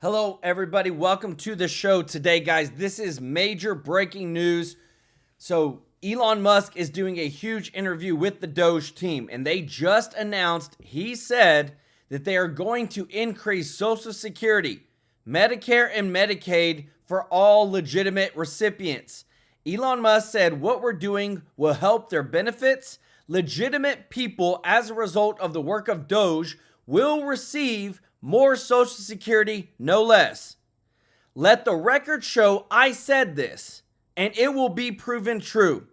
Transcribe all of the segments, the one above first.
Hello, everybody. Welcome to the show today, guys. This is major breaking news. So Elon Musk is doing a huge interview with the Doge team, and they just announced, he said, that they are going to increase Social Security, Medicare, and Medicaid for all legitimate recipients. Elon Musk said what we're doing will help their benefits. Legitimate people, as a result of the work of Doge, will receive more Social Security, no less. Let the record show I said this, and it will be proven true.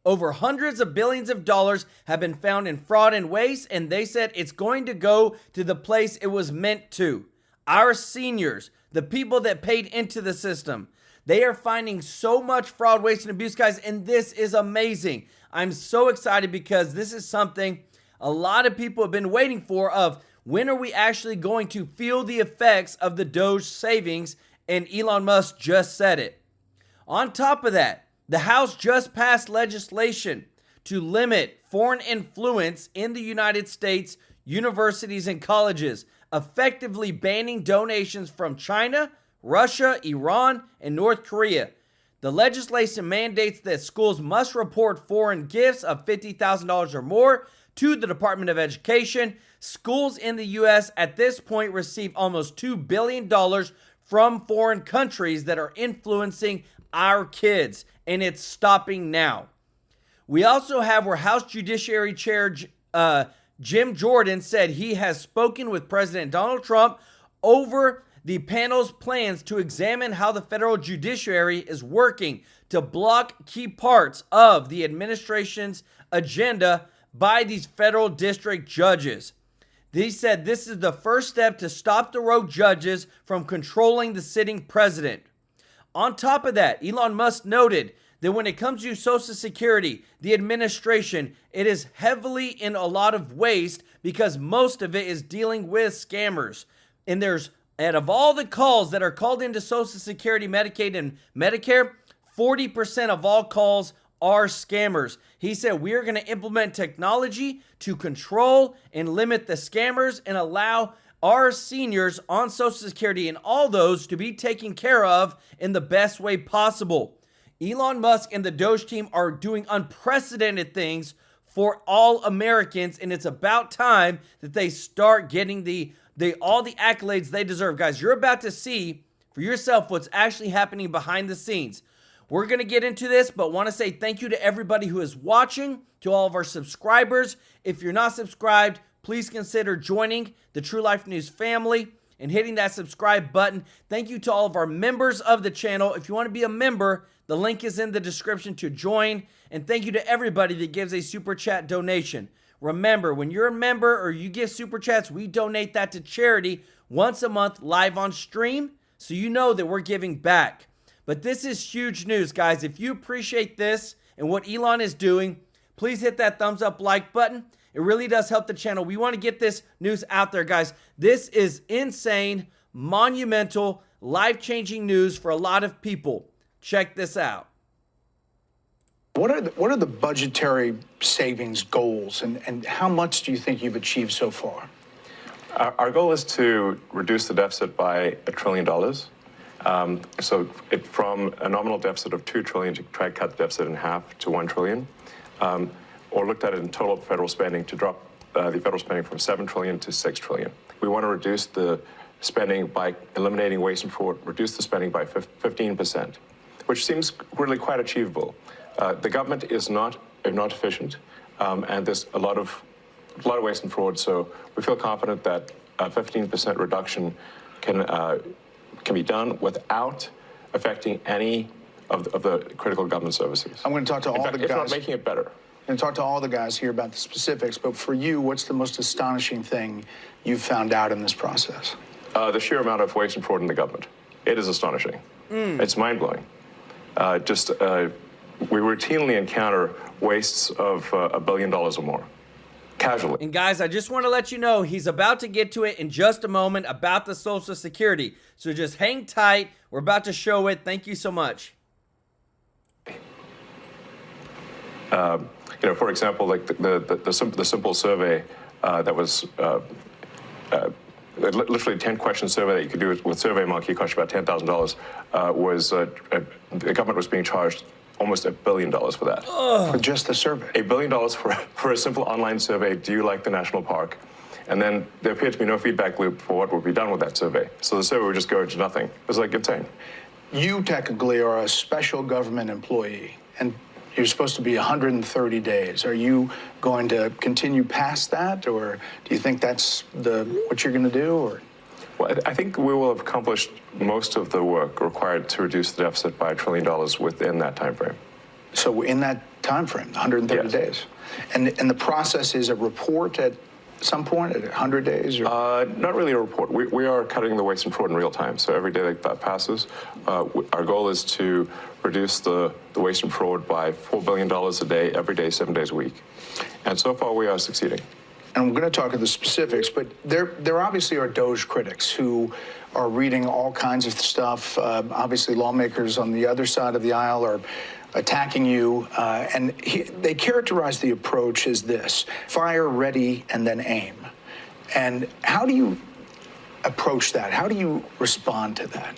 Over hundreds of billions of dollars have been found in fraud and waste, and they said it's going to go to the place it was meant to. Our seniors, the people that paid into the system. They are finding so much fraud, waste, and abuse, guys, and this is amazing. I'm so excited because this is something a lot of people have been waiting for of when are we actually going to feel the effects of the Doge savings, and Elon Musk just said it. On top of that, the House just passed legislation to limit foreign influence in the United States, universities, and colleges, effectively banning donations from China, Russia, Iran, and North Korea. The legislation mandates that schools must report foreign gifts of $50,000 or more to the Department of Education. Schools in the U.S. at this point receive almost $2 billion from foreign countries that are influencing our kids, and it's stopping now. We also have where House Judiciary Chair Jim Jordan said he has spoken with President Donald Trump over the panel's plans to examine how the federal judiciary is working to block key parts of the administration's agenda by these federal district judges. He said this is the first step to stop the rogue judges from controlling the sitting president. On top of that, Elon Musk noted that when it comes to Social Security, the administration, it is heavily in a lot of waste because most of it is dealing with scammers. And of all the calls that are called into Social Security, Medicaid, and Medicare, 40% of all calls are scammers. He said we are going to implement technology to control and limit the scammers and allow our seniors on Social Security and all those to be taken care of in the best way possible. Elon Musk and the Doge team are doing unprecedented things for all Americans, and it's about time that they start getting all the accolades they deserve. Guys, you're about to see for yourself what's actually happening behind the scenes. We're going to get into this, but want to say thank you to everybody who is watching, to all of our subscribers. If you're not subscribed, please consider joining the TrueLife News family and hitting that subscribe button. Thank you to all of our members of the channel. If you want to be a member, the link is in the description to join. And thank you to everybody that gives a super chat donation. Remember, when you're a member or you give super chats, we donate that to charity once a month live on stream, so you know that we're giving back. But this is huge news, guys. If you appreciate this and what Elon is doing, please hit that thumbs up like button. It really does help the channel. We want to get this news out there, guys. This is insane, monumental, life-changing news for a lot of people. Check this out. What are the budgetary savings goals, and how much do you think you've achieved so far? Our goal is to reduce the deficit by $1 trillion. From a nominal deficit of $2 trillion to try to cut the deficit in half to $1 trillion, or looked at it in total federal spending to drop the federal spending from $7 trillion to $6 trillion. We want to reduce the spending by eliminating waste and fraud, reduce the spending by 15%, which seems really quite achievable. The government is not efficient, and there's a lot of waste and fraud. So we feel confident that a 15% reduction can be done without affecting any of the critical government services. I'm going to talk to all the guys. If not making it better. I'm going to talk to all the guys here about the specifics, but for you, what's the most astonishing thing you've found out in this process? The sheer amount of waste and fraud in the government. It is astonishing. It's mind-blowing. We routinely encounter wastes of $1 billion or more, casually. And guys, I just want to let you know, he's about to get to it in just a moment about the Social Security. So just hang tight. We're about to show it. Thank you so much. For example, like the simple survey that was literally 10-question survey that you could do with SurveyMonkey, cost you about $10,000, the government was being charged almost $1 billion for that. For just the survey? $1 billion for a simple online survey, do you like the national park? And then there appeared to be no feedback loop for what would be done with that survey. So the survey would just go into nothing. It was like insane. You technically are a special government employee, and you're supposed to be 130 days. Are you going to continue past that, or do you think that's what you're going to do? Or? Well, I think we will have accomplished most of the work required to reduce the deficit by $1 trillion within that time frame. So in that time frame, 130 Yes. days. And the process is a report at some point, at 100 days? Or? Not really a report. We are cutting the waste and fraud in real time. So every day that passes, our goal is to reduce the waste and fraud by $4 billion a day, every day, 7 days a week. And so far, we are succeeding. And I'm going to talk of the specifics, but there obviously are Doge critics who are reading all kinds of stuff. Obviously, lawmakers on the other side of the aisle are attacking you, and they characterize the approach as this: fire, ready, and then aim. And how do you approach that? How do you respond to that?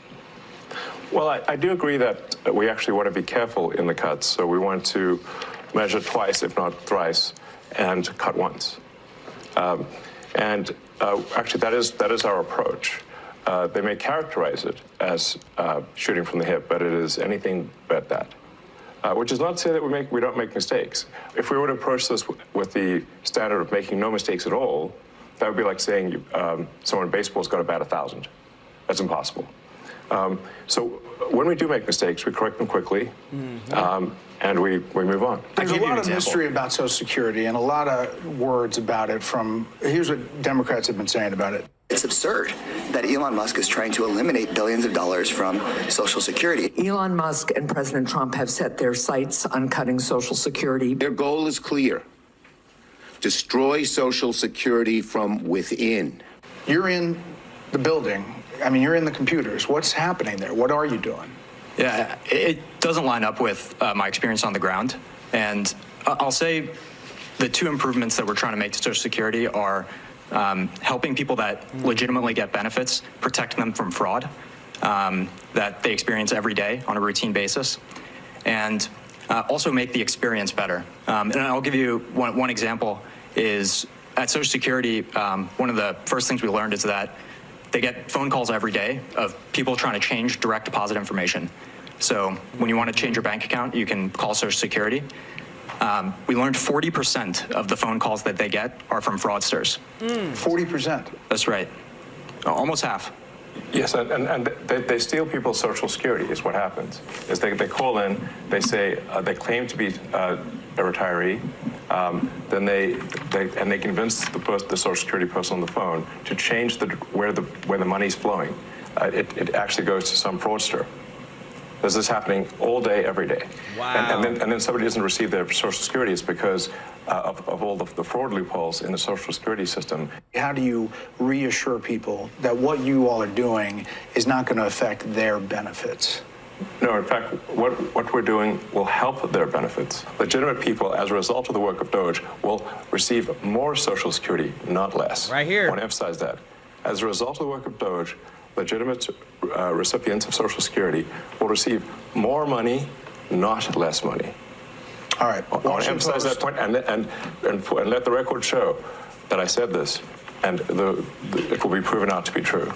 Well, I do agree that we actually want to be careful in the cuts. So we want to measure twice, if not thrice, and cut once. Actually, that is our approach. They may characterize it as shooting from the hip, but it is anything but that. Which is not to say that we don't make mistakes. If we were to approach this with the standard of making no mistakes at all, that would be like saying someone in baseball's got to bat 1,000. That's impossible. So when we do make mistakes, we correct them quickly, and we move on. There's a lot of mystery about Social Security and a lot of words about it here's what Democrats have been saying about it. It's absurd that Elon Musk is trying to eliminate billions of dollars from Social Security. Elon Musk and President Trump have set their sights on cutting Social Security. Their goal is clear: destroy Social Security from within. You're in the building. I mean, you're in the computers. What's happening there? What are you doing? Yeah, it doesn't line up with my experience on the ground. And I'll say the two improvements that we're trying to make to Social Security are helping people that legitimately get benefits, protect them from fraud that they experience every day on a routine basis, and also make the experience better. And I'll give you one example is at Social Security, one of the first things we learned is that they get phone calls every day of people trying to change direct deposit information. So when you want to change your bank account, you can call Social Security. We learned 40% of the phone calls that they get are from fraudsters. 40%? That's right. Almost half. Yes, and they steal people's Social Security is what happens. Is they call in, they say, they claim to be a retiree, then they convince the Social Security person on the phone to change where the money's flowing. It actually goes to some fraudster. There's this happening all day, every day. Wow. And then somebody doesn't receive their Social Security. It's because of all the fraud loopholes in the Social Security system. How do you reassure people that what you all are doing is not going to affect their benefits? No, in fact, what we're doing will help their benefits. Legitimate people, as a result of the work of Doge, will receive more Social Security, not less. Right here. I want to emphasize that. As a result of the work of Doge, legitimate recipients of Social Security will receive more money, not less money. All right. I want to emphasize that point and let the record show that I said this, and it will be proven out to be true.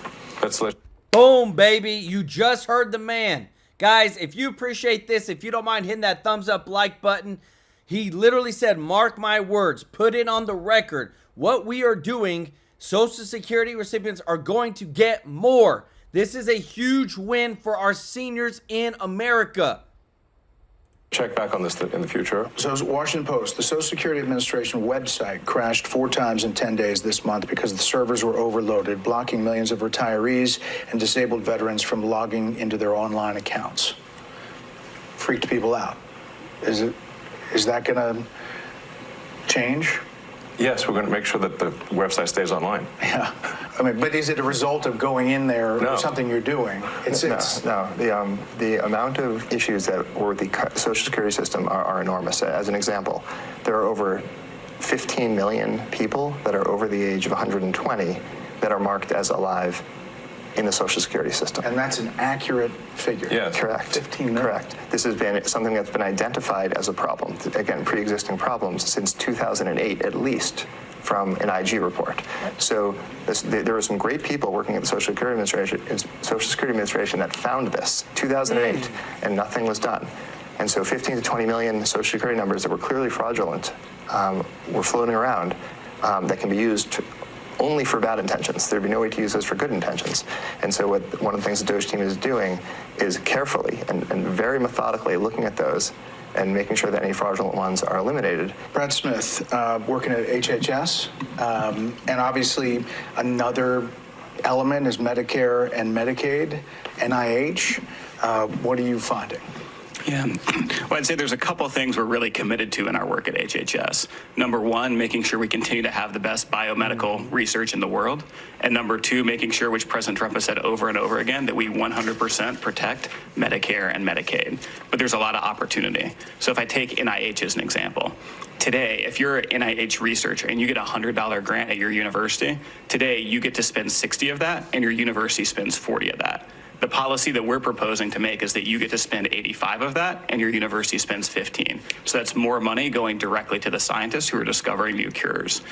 Boom, baby. You just heard the man. Guys, if you appreciate this, if you don't mind hitting that thumbs up like button, he literally said, mark my words, put it on the record. What we are doing, Social Security recipients are going to get more. This is a huge win for our seniors in America. Check back on this in the future. So, Washington Post, the Social Security Administration website crashed 4 times in 10 days this month because the servers were overloaded, blocking millions of retirees and disabled veterans from logging into their online accounts. Freaked people out. Is that going to change? Yes, we're going to make sure that the website stays online. Yeah. I mean, but is it a result of going in there No. or something you're doing? No. The amount of issues that were with the Social Security system are enormous. As an example, there are over 15 million people that are over the age of 120 that are marked as alive in the Social Security system. And that's an accurate figure. Yes. Correct. 15 million. Correct. This has been something that's been identified as a problem, again, pre-existing problems since 2008 at least, from an IG report. So there were some great people working at the Social Security Administration that found this, 2008, and nothing was done. And so 15 to 20 million Social Security numbers that were clearly fraudulent were floating around that can be used only for bad intentions. There'd be no way to use those for good intentions. And so one of the things the Doge team is doing is carefully and very methodically looking at those and making sure that any fraudulent ones are eliminated. Brett Smith, working at HHS, and obviously another element is Medicare and Medicaid, NIH. What are you finding? Yeah, well, I'd say there's a couple things we're really committed to in our work at HHS. Number one, making sure we continue to have the best biomedical research in the world. And number two, making sure, which President Trump has said over and over again, that we 100% protect Medicare and Medicaid. But there's a lot of opportunity. So if I take NIH as an example, today, if you're an NIH researcher and you get a $100 grant at your university, today you get to spend 60 of that and your university spends 40 of that. The policy that we're proposing to make is that you get to spend 85 of that and your university spends 15. So that's more money going directly to the scientists who are discovering new cures.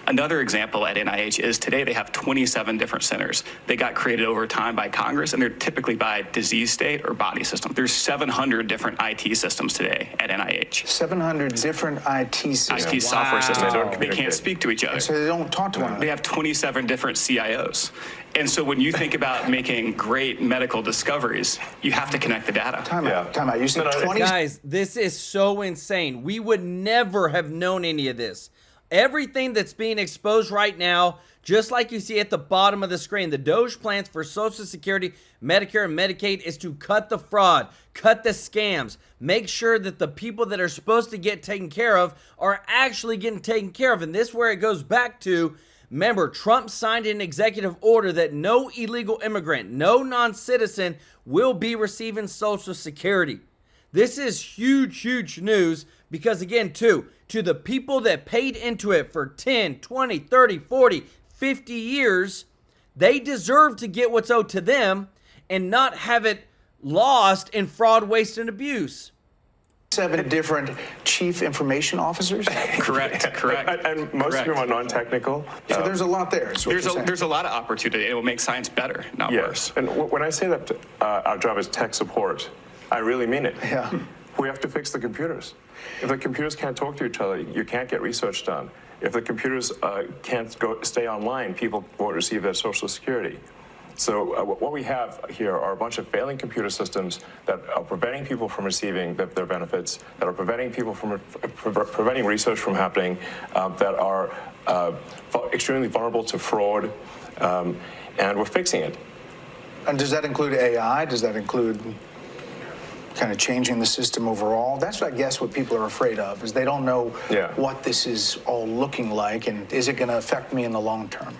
Another example at NIH is today they have 27 different centers. They got created over time by Congress, and they're typically by disease state or body system. There's 700 different IT systems today at NIH. 700 different IT systems. IT software systems. They don't They can't speak to each other. So they don't talk to one another. They have 27 different CIOs. And so when you think about making great medical discoveries, you have to connect the data. Time out. You said 20. Guys, this is so insane. We would never have known any of this. Everything that's being exposed right now, just like you see at the bottom of the screen, the Doge plans for Social Security, Medicare, and Medicaid is to cut the fraud, cut the scams, make sure that the people that are supposed to get taken care of are actually getting taken care of. And this is where it goes back to, remember, Trump signed an executive order that no illegal immigrant, no non-citizen will be receiving Social Security. This is huge, huge news because, again, to the people that paid into it for 10, 20, 30, 40, 50 years, they deserve to get what's owed to them and not have it lost in fraud, waste, and abuse. 7 different chief information officers. Correct. And most of them are non-technical. So there's a lot there. There's a lot of opportunity. It will make science better, not worse. And when I say that our job is tech support, I really mean it. Yeah. We have to fix the computers. If the computers can't talk to each other, you can't get research done. If the computers can't stay online, people won't receive their Social Security. So what we have here are a bunch of failing computer systems that are preventing people from receiving their benefits, that are preventing people from preventing research from happening, that are extremely vulnerable to fraud, and we're fixing it. And does that include AI? Does that include kind of changing the system overall? That's, I guess, what people are afraid of, is they don't know what this is all looking like, and is it going to affect me in the long term?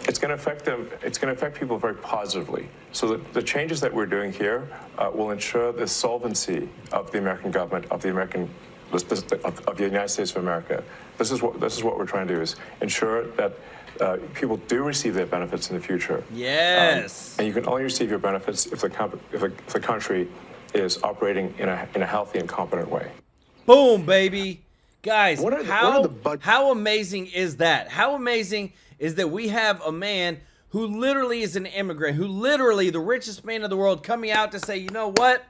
It's going to affect them. It's going to affect people very positively. So the changes that we're doing here will ensure the solvency of the American government, of the United States of America. This is what we're trying to do, is ensure that people do receive their benefits in the future. Yes. And you can only receive your benefits if the country is operating in a healthy and competent way. Boom, baby. Guys, how amazing is that? How amazing is that we have a man who literally is an immigrant, who literally the richest man in the world, coming out to say, you know what?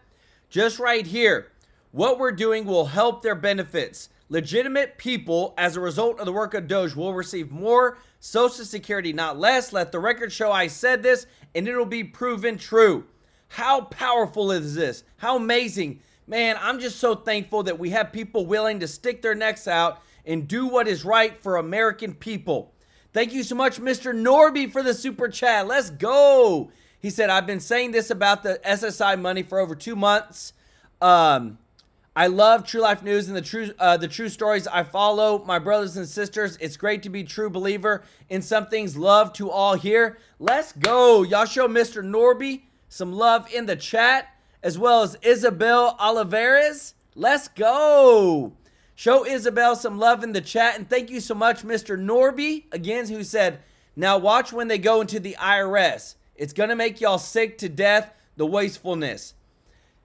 Just right here, what we're doing will help their benefits. Legitimate people, as a result of the work of Doge, will receive more Social Security, not less. Let the record show I said this, and it'll be proven true. How powerful is this? How amazing. Man, I'm just so thankful that we have people willing to stick their necks out and do what is right for American people. Thank you so much, Mr. Norby, for the super chat. Let's go. He said, I've been saying this about the SSI money for over 2 months. I love TrueLife News and the true stories I follow. My brothers and sisters, it's great to be a true believer in some things. Love to all here. Let's go. Y'all show Mr. Norby some love in the chat, as well as Isabel Olivares. Let's go. Show Isabel some love in the chat. And thank you so much, Mr. Norby, again, who said, Now watch when they go into the IRS. It's going to make y'all sick to death, the wastefulness.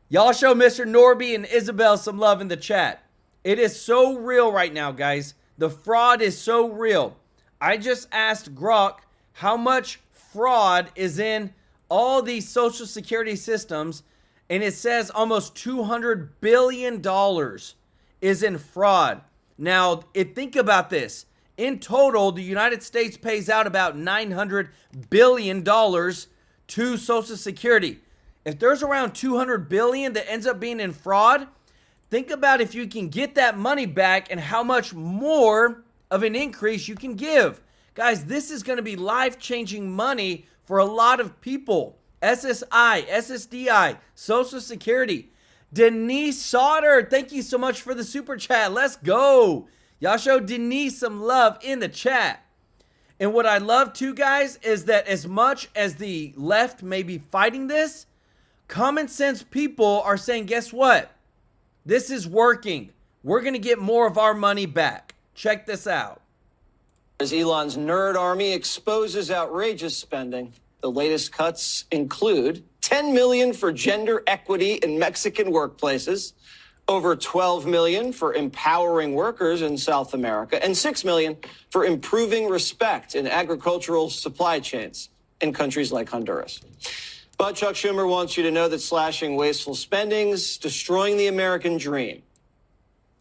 Y'all show Mr. Norby and Isabel some love in the chat. It is so real right now, guys. The fraud is so real. I just asked Grok how much fraud is in all these Social Security systems, and it says almost $200 billion is in fraud. Now, think about this. In total, the United States pays out about $900 billion to Social Security. If there's around $200 billion that ends up being in fraud, think about if you can get that money back and how much more of an increase you can give. Guys, this is going to be life-changing money for a lot of people. SSI, SSDI, Social Security. Denise Sauter, thank you so much for the super chat. Let's go. Y'all show Denise some love in the chat. And what I love too, guys, is that as much as the left may be fighting this, common sense people are saying, guess what? This is working. We're going to get more of our money back. Check this out. As Elon's nerd army exposes outrageous spending, the latest cuts include $10 million for gender equity in Mexican workplaces, over $12 million for empowering workers in South America, and $6 million for improving respect in agricultural supply chains in countries like Honduras. But Chuck Schumer wants you to know that slashing wasteful spending's destroying the American dream.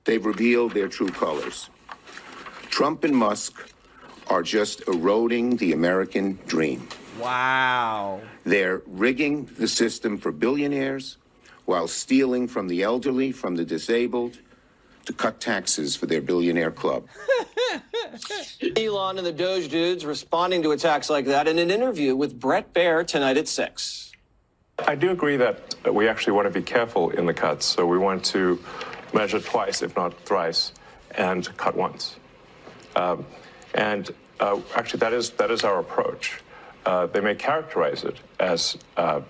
They've revealed their true colors. Trump and Musk are just eroding the American dream. Wow. They're rigging the system for billionaires while stealing from the elderly, from the disabled, to cut taxes for their billionaire club. Elon and the Doge dudes responding to attacks like that in an interview with Bret Baier tonight at 6. I do agree that we actually want to be careful in the cuts. So we want to measure twice, if not thrice, and cut once. Actually, that is our approach. They may characterize it as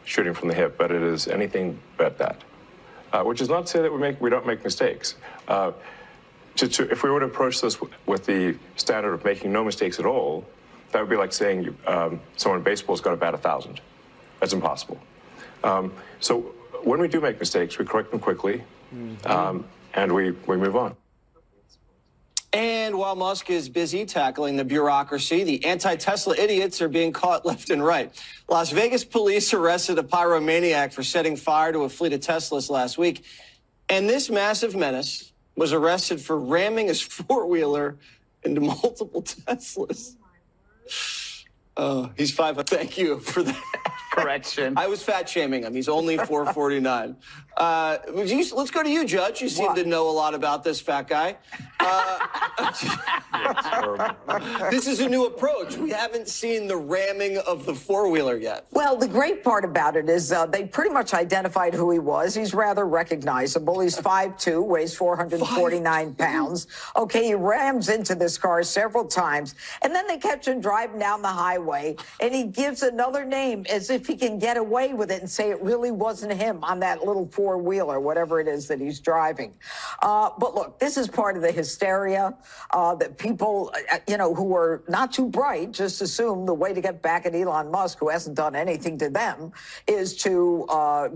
shooting from the hip, but it is anything but that. Which is not to say that we don't make mistakes. If we were to approach this with the standard of making no mistakes at all, that would be like saying someone in baseball is going to bat 1,000. That's impossible. So when we do make mistakes, we correct them quickly, and we move on. And while Musk is busy tackling the bureaucracy, the anti-Tesla idiots are being caught left and right. Las Vegas police arrested a pyromaniac for setting fire to a fleet of Teslas last week. And this massive menace was arrested for ramming his four-wheeler into multiple Teslas. He's 5. Thank you for that correction. I was fat shaming him. He's only 449. Let's go to you, Judge. You seem to know a lot about this fat guy. This is a new approach. We haven't seen the ramming of the four-wheeler yet. Well, the great part about it is they pretty much identified who he was. He's rather recognizable. He's 5'2", weighs 449 pounds. Okay, he rams into this car several times, and then they catch him driving down the highway, and he gives another name as if he can get away with it and say it really wasn't him on that little four-wheeler, whatever it is that he's driving. But look, this is part of the hysteria that people, who are not too bright, just assume the way to get back at Elon Musk, who hasn't done anything to them, is to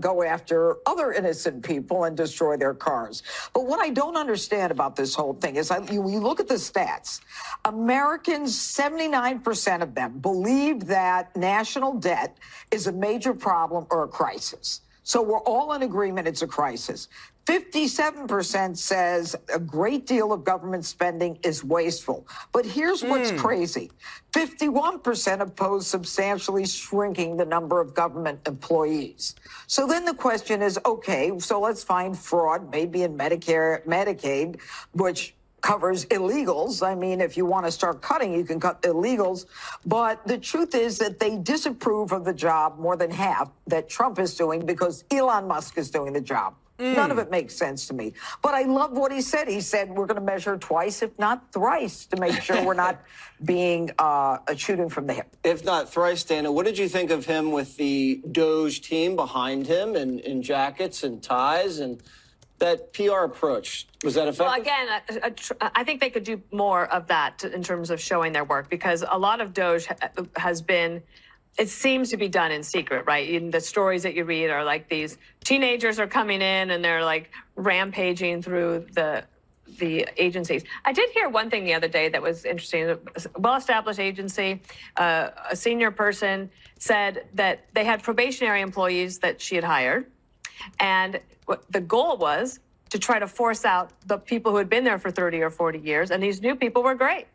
go after other innocent people and destroy their cars. But what I don't understand about this whole thing is you look at the stats. Americans, 79% of them believe that national debt is a major problem or a crisis. So we're all in agreement it's a crisis. 57% says a great deal of government spending is wasteful. But here's what's crazy. 51% oppose substantially shrinking the number of government employees. So then the question is, okay, so let's find fraud, maybe in Medicare, Medicaid, which covers illegals. I mean, if you want to start cutting, you can cut illegals. But the truth is that they disapprove of the job more than half that Trump is doing because Elon Musk is doing the job. None of it makes sense to me. But I love what he said. He said we're going to measure twice, if not thrice, to make sure we're not being shooting from the hip. If not thrice, Dana, what did you think of him with the Doge team behind him in jackets and ties and that PR approach? Was that effective? Well, again, I think they could do more of that in terms of showing their work, because a lot of Doge has been, it seems to be done in secret, right? In the stories that you read are like these teenagers are coming in and they're like rampaging through the agencies. I did hear one thing the other day that was interesting. A well-established agency, a senior person said that they had probationary employees that she had hired, and the goal was to try to force out the people who had been there for 30 or 40 years, and these new people were great.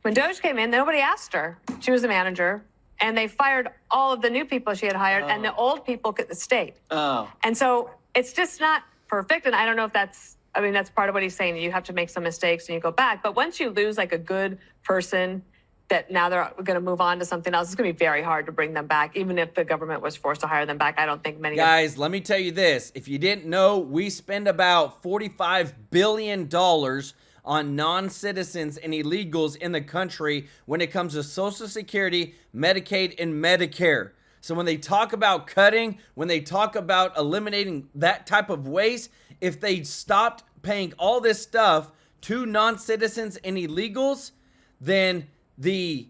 When Doge came in, nobody asked her. She was the manager, and they fired all of the new people she had hired, and the old people stayed. And so it's just not perfect, and I don't know if that's, I mean, that's part of what he's saying. You have to make some mistakes and you go back. But once you lose like a good person that now they're going to move on to something else, it's going to be very hard to bring them back. Even if the government was forced to hire them back, I don't think many Guys, let me tell you this. If you didn't know, we spend about $45 billion on non-citizens and illegals in the country when it comes to Social Security, Medicaid, and Medicare. So when they talk about cutting, when they talk about eliminating that type of waste, if they stopped paying all this stuff to non-citizens and illegals, then the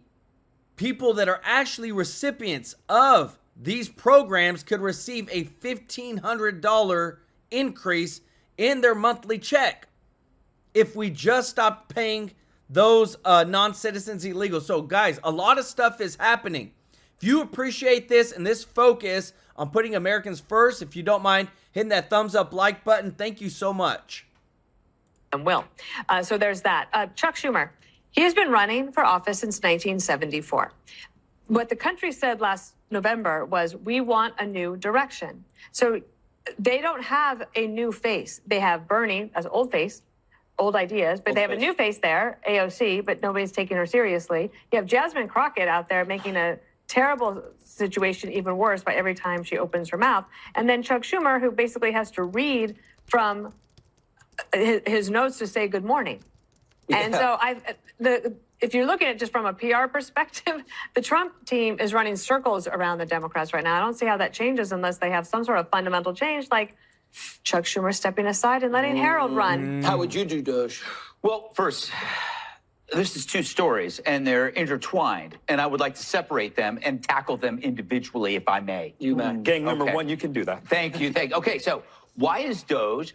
people that are actually recipients of these programs could receive a $1,500 increase in their monthly check if we just stopped paying those non-citizens illegals. So guys, a lot of stuff is happening. If you appreciate this and this focus on putting Americans first, if you don't mind hitting that thumbs up like button, thank you so much. So there's that. Chuck Schumer, he has been running for office since 1974. What the country said last November was, we want a new direction. So they don't have a new face. They have Bernie as old face, old ideas, but they have a new face there, AOC, but nobody's taking her seriously. You have Jasmine Crockett out there making a terrible situation even worse by every time she opens her mouth. And then Chuck Schumer, who basically has to read from his notes to say good morning. And so if you're looking at it just from a PR perspective, the Trump team is running circles around the Democrats right now. I don't see how that changes unless they have some sort of fundamental change, like Chuck Schumer stepping aside and letting Harold run. How would you do, Doge? Well, first, this is two stories, and they're intertwined, and I would like to separate them and tackle them individually, if I may. You may. Gang number one, you can do that. Thank you. Okay, so why is Doge,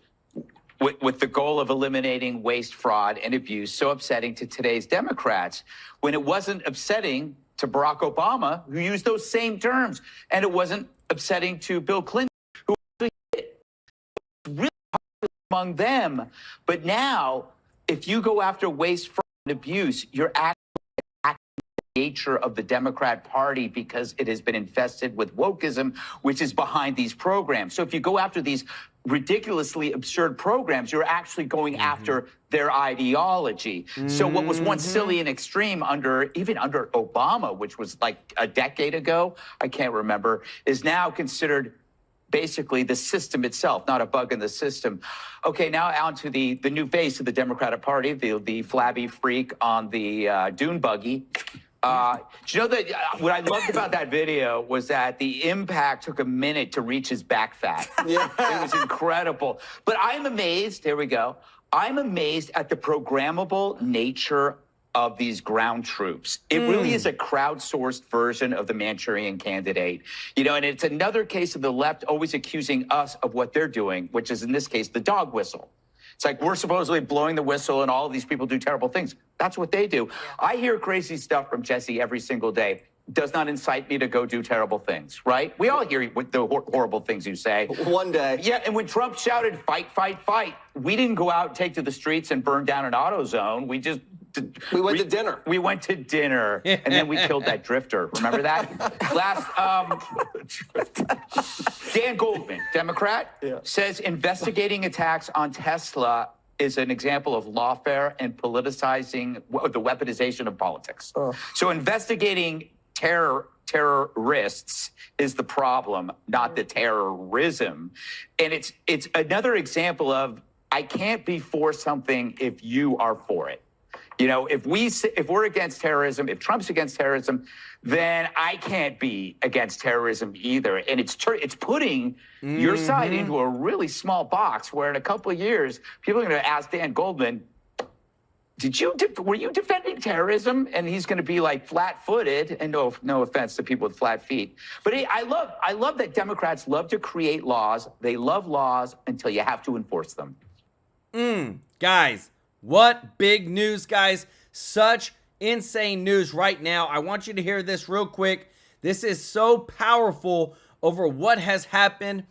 with the goal of eliminating waste, fraud, and abuse, so upsetting to today's Democrats when it wasn't upsetting to Barack Obama, who used those same terms, and it wasn't upsetting to Bill Clinton, who actually did it? Really popular among them. But now, if you go after waste, fraud, and abuse, you're actually the nature of the Democrat Party, because it has been infested with wokeism, which is behind these programs. So if you go after these ridiculously absurd programs, you're actually going after their ideology. So what was once silly and extreme even under Obama, which was like a decade ago, I can't remember, is now considered basically the system itself, not a bug in the system. Okay, now on to the new face of the Democratic Party, the flabby freak on the dune buggy. Do you know that what I loved about that video was that the impact took a minute to reach his back fat. Yeah. It was incredible. But I'm amazed, here we go, I'm amazed at the programmable nature of these ground troops. It really is a crowdsourced version of the Manchurian Candidate. You know, and it's another case of the left always accusing us of what they're doing, which is in this case, the dog whistle. It's like we're supposedly blowing the whistle and all of these people do terrible things. That's what they do. Yeah. I hear crazy stuff from Jesse every single day. Does not incite me to go do terrible things, right? We all hear the horrible things you say. One day. Yeah, and when Trump shouted, fight, fight, fight, we didn't go out and take to the streets and burn down an AutoZone. We went to dinner. We went to dinner, and then we killed that drifter. Remember that? Dan Goldman, Democrat, says investigating attacks on Tesla is an example of lawfare and politicizing the weaponization of politics. So investigating terrorists is the problem, not the terrorism. And it's another example of I can't be for something if you are for it. You know, if we're against terrorism, if Trump's against terrorism, then I can't be against terrorism either. And it's putting your side into a really small box where in a couple of years, people are going to ask Dan Goldman, were you defending terrorism? And he's going to be like flat-footed, and no offense to people with flat feet. But I love that Democrats love to create laws. They love laws until you have to enforce them. Guys, what big news, guys. Such insane news right now. I want you to hear this real quick. This is so powerful over what has happened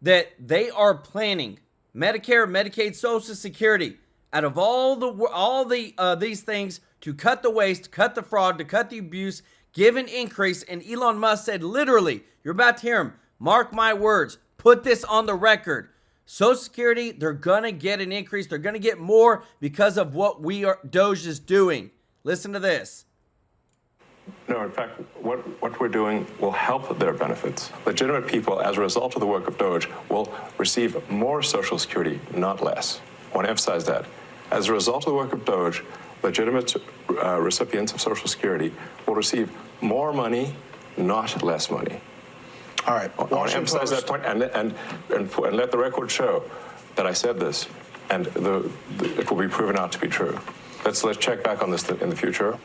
that they are planning Medicare, Medicaid, Social Security. Out of all these things, to cut the waste, cut the fraud, to cut the abuse, give an increase. And Elon Musk said, literally, you're about to hear him, mark my words, put this on the record. Social Security, they're going to get an increase. They're going to get more because of what Doge is doing. Listen to this. No, in fact, what we're doing will help their benefits. Legitimate people, as a result of the work of Doge, will receive more Social Security, not less. I want to emphasize that. As a result of the work of Doge, legitimate recipients of Social Security will receive more money, not less money. All right. I want to emphasize that point and let the record show that I said this, and it will be proven out to be true. Let's check back on this in the future.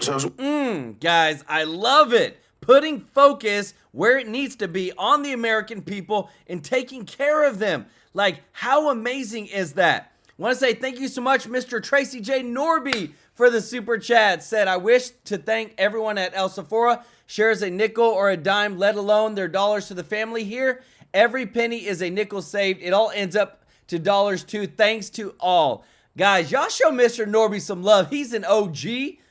Guys, I love it. Putting focus where it needs to be on the American people and taking care of them. Like, how amazing is that? I want to say thank you so much, Mr. Tracy J. Norby, for the super chat. Said, I wish to thank everyone at El Sephora. Shares a nickel or a dime, let alone their dollars to the family here. Every penny is a nickel saved. It all ends up to dollars too. Thanks to all. Guys, y'all show Mr. Norby some love. He's an OG.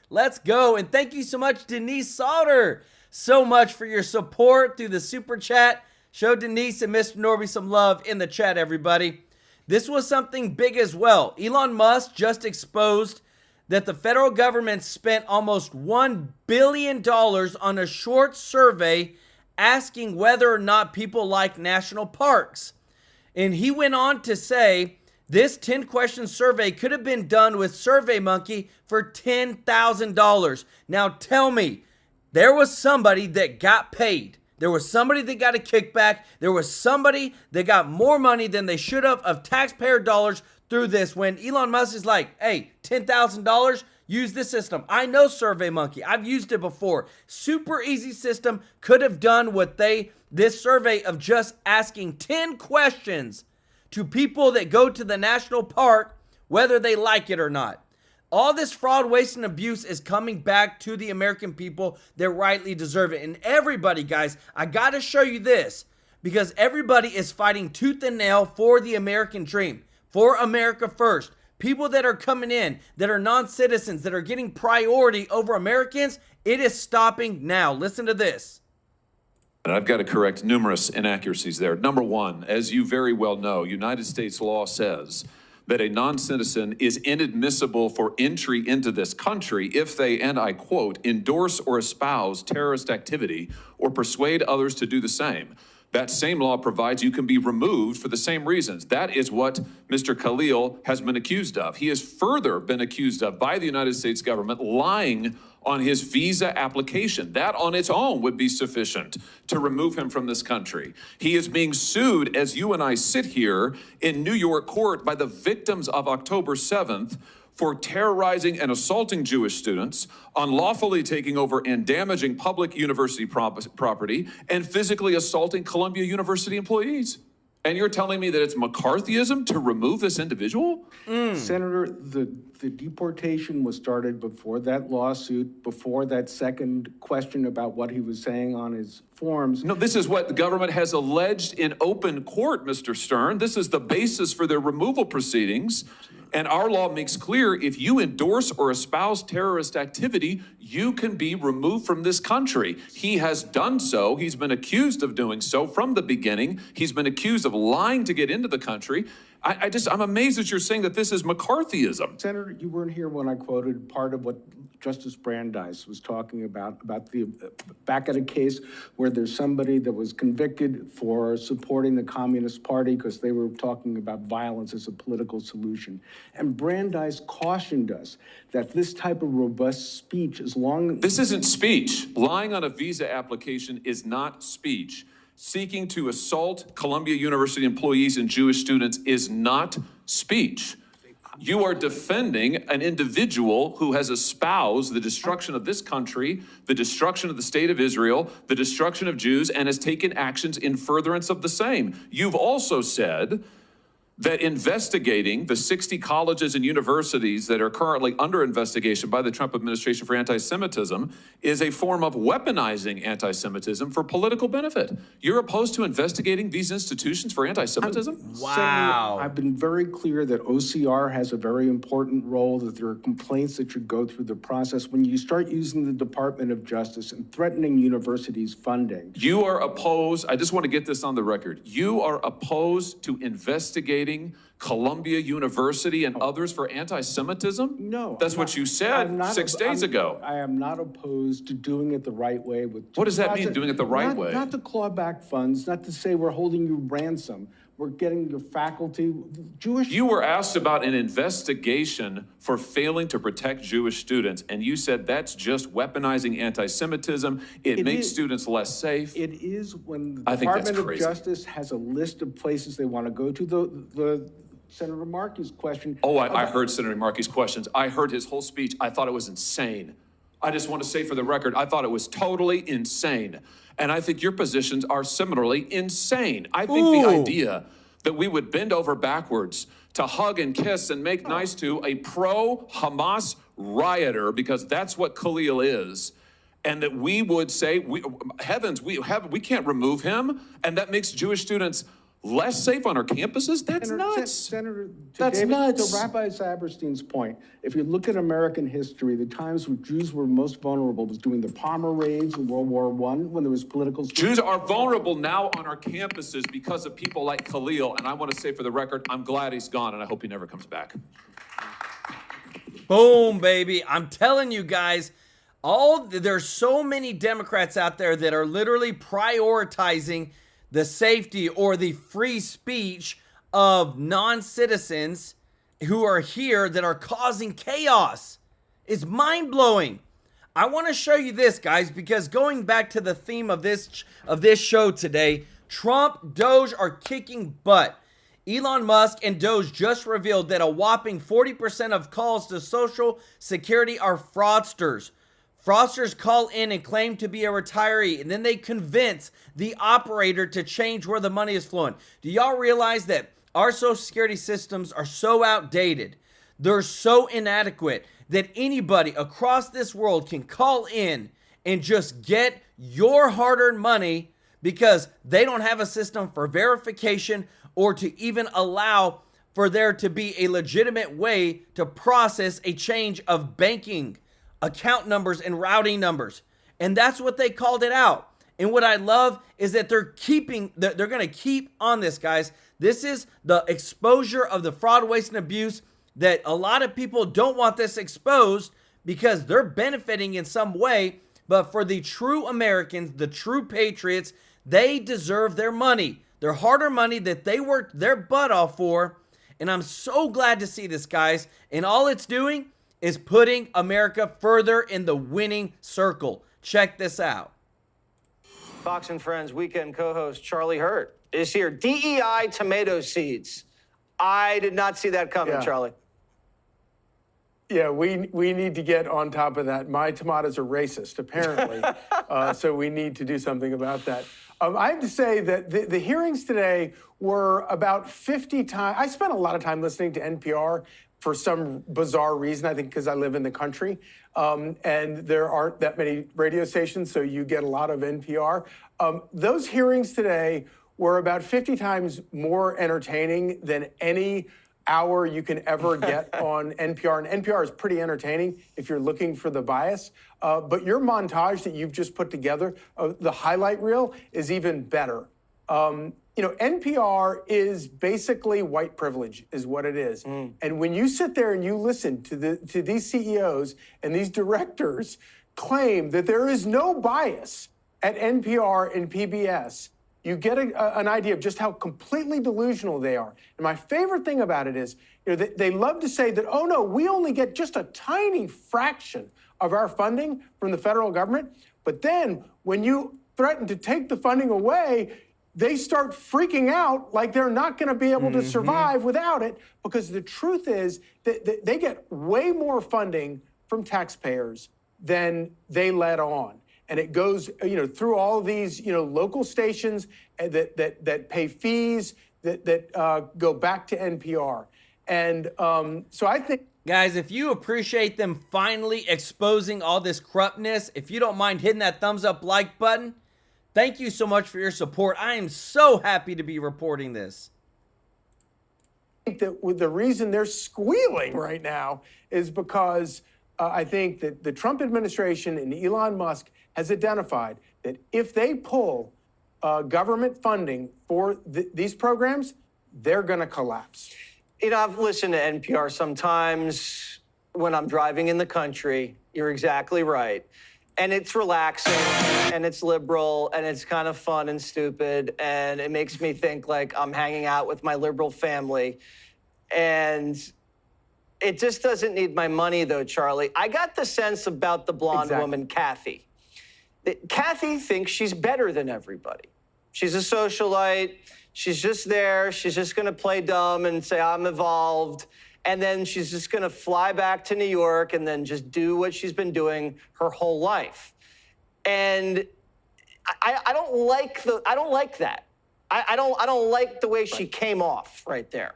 Let's go. And thank you so much, Denise Sauter, so much for your support through the super chat. Show Denise and Mr. Norby some love in the chat, everybody. This was something big as well. Elon Musk just exposed that the federal government spent almost $1 billion on a short survey asking whether or not people like national parks. And he went on to say this 10-question survey could have been done with SurveyMonkey for $10,000. Now tell me, there was somebody that got paid. There was somebody that got a kickback. There was somebody that got more money than they should have of taxpayer dollars through this. When Elon Musk is like, hey, $10,000, use this system. I know SurveyMonkey. I've used it before. Super easy system. Could have done what this survey of just asking 10 questions to people that go to the national park, whether they like it or not. All this fraud, waste, and abuse is coming back to the American people that rightly deserve it. And everybody, guys, I got to show you this because everybody is fighting tooth and nail for the American dream, for America first. People that are coming in, that are non-citizens, that are getting priority over Americans, it is stopping now. Listen to this. And I've got to correct numerous inaccuracies there. Number one, as you very well know, United States law says that a non-citizen is inadmissible for entry into this country if they, and I quote, endorse or espouse terrorist activity or persuade others to do the same. That same law provides you can be removed for the same reasons. That is what Mr. Khalil has been accused of. He has further been accused of by the United States government lying on his visa application. That on its own would be sufficient to remove him from this country. He is being sued as you and I sit here in New York court by the victims of October 7th for terrorizing and assaulting Jewish students, unlawfully taking over and damaging public university property, and physically assaulting Columbia University employees. And you're telling me that it's McCarthyism to remove this individual? Senator, the deportation was started before that lawsuit, before that second question about what he was saying on his forms. No, this is what the government has alleged in open court, Mr. Stern. This is the basis for their removal proceedings. And our law makes clear if you endorse or espouse terrorist activity, you can be removed from this country. He has done so. He's been accused of doing so from the beginning. He's been accused of lying to get into the country. I'm amazed that you're saying that this is McCarthyism. Senator, you weren't here when I quoted part of what Justice Brandeis was talking about the back at a case where there's somebody that was convicted for supporting the Communist Party because they were talking about violence as a political solution. And Brandeis cautioned us that this type of robust speech, as long... This isn't speech. Lying on a visa application is not speech. Seeking to assault Columbia University employees and Jewish students is not speech. You are defending an individual who has espoused the destruction of this country, the destruction of the state of Israel, the destruction of Jews, and has taken actions in furtherance of the same. You've also said that investigating the 60 colleges and universities that are currently under investigation by the Trump administration for anti-Semitism is a form of weaponizing anti-Semitism for political benefit. You're opposed to investigating these institutions for anti-Semitism? Wow. I've been very clear that OCR has a very important role, that there are complaints that should go through the process. When you start using the Department of Justice and threatening universities' funding. You are opposed, I just want to get this on the record, you are opposed to investigating Columbia University and others for anti-Semitism? No. That's what you said 6 days ago. I am not opposed to doing it the right way. What does that mean, doing it the right way? Not to claw back funds, not to say we're holding you ransom. We're getting your faculty, Jewish... You were asked about an investigation for failing to protect Jewish students, and you said that's just weaponizing anti-Semitism. It makes students less safe. It is when the Department of Justice has a list of places they want to go to. The Senator Markey's question... Oh, I heard Senator Markey's questions. I heard his whole speech. I thought it was insane. I just want to say for the record, I thought it was totally insane. And I think your positions are similarly insane. I think the idea that we would bend over backwards to hug and kiss and make nice to a pro-Hamas rioter, because that's what Khalil is, and that we would say, we can't remove him, and that makes Jewish students less safe on our campuses? That's nuts. Senator, that's nuts. To Rabbi Saberstein's point, if you look at American history, the times when Jews were most vulnerable was during the Palmer raids in World War I, when there was political... Jews are vulnerable now on our campuses because of people like Khalil, and I want to say for the record, I'm glad he's gone, and I hope he never comes back. Boom, baby. I'm telling you guys, there's so many Democrats out there that are literally prioritizing the safety or the free speech of non-citizens who are here that are causing chaos. It's mind-blowing. I want to show you this, guys, because going back to the theme of this show today, Trump, Doge are kicking butt. Elon Musk and Doge just revealed that a whopping 40% of calls to Social Security are fraudsters. Fraudsters call in and claim to be a retiree, and then they convince the operator to change where the money is flowing. Do y'all realize that our Social Security systems are so outdated, they're so inadequate, that anybody across this world can call in and just get your hard-earned money because they don't have a system for verification or to even allow for there to be a legitimate way to process a change of banking account numbers and routing numbers. And that's what they called it out. And what I love is that they're going to keep on this, guys. This is the exposure of the fraud, waste, and abuse that a lot of people don't want this exposed because they're benefiting in some way. But for the true Americans, the true patriots, they deserve their money, their hard-earned money that they worked their butt off for. And I'm so glad to see this, guys. And all it's doing is putting America further in the winning circle. Check this out. Fox and Friends weekend co-host Charlie Hurt is here. DEI tomato seeds. I did not see that coming, Charlie. Yeah, we need to get on top of that. My tomatoes are racist, apparently, so we need to do something about that. I have to say that the hearings today were about 50 times. I spent a lot of time listening to NPR for some bizarre reason, I think because I live in the country, and there aren't that many radio stations, so you get a lot of NPR. Those hearings today were about 50 times more entertaining than any hour you can ever get on NPR. And NPR is pretty entertaining if you're looking for the bias. But your montage that you've just put together, the highlight reel, is even better. NPR is basically white privilege, is what it is. And when you sit there and you listen to these CEOs and these directors claim that there is no bias at NPR and PBS, you get an idea of just how completely delusional they are. And my favorite thing about it is, they love to say that, oh no, we only get just a tiny fraction of our funding from the federal government. But then when you threaten to take the funding away, they start freaking out like they're not going to be able to survive without it, because the truth is that they get way more funding from taxpayers than they let on. And it goes, through all of these, local stations that pay fees that go back to NPR. And so I think... Guys, if you appreciate them finally exposing all this corruptness, if you don't mind hitting that thumbs up like button, thank you so much for your support. I am so happy to be reporting this. I think that the reason they're squealing right now is because I think that the Trump administration and Elon Musk has identified that if they pull government funding for these programs, they're going to collapse. I've listened to NPR sometimes when I'm driving in the country. You're exactly right. And it's relaxing, and it's liberal, and it's kind of fun and stupid, and it makes me think like I'm hanging out with my liberal family. And it just doesn't need my money, though, Charlie. I got the sense about the blonde woman, Kathy. That Kathy thinks she's better than everybody. She's a socialite. She's just there. She's just going to play dumb and say, I'm evolved. And then she's just going to fly back to New York and then just do what she's been doing her whole life. And I don't like that. I don't like the way she came off right there.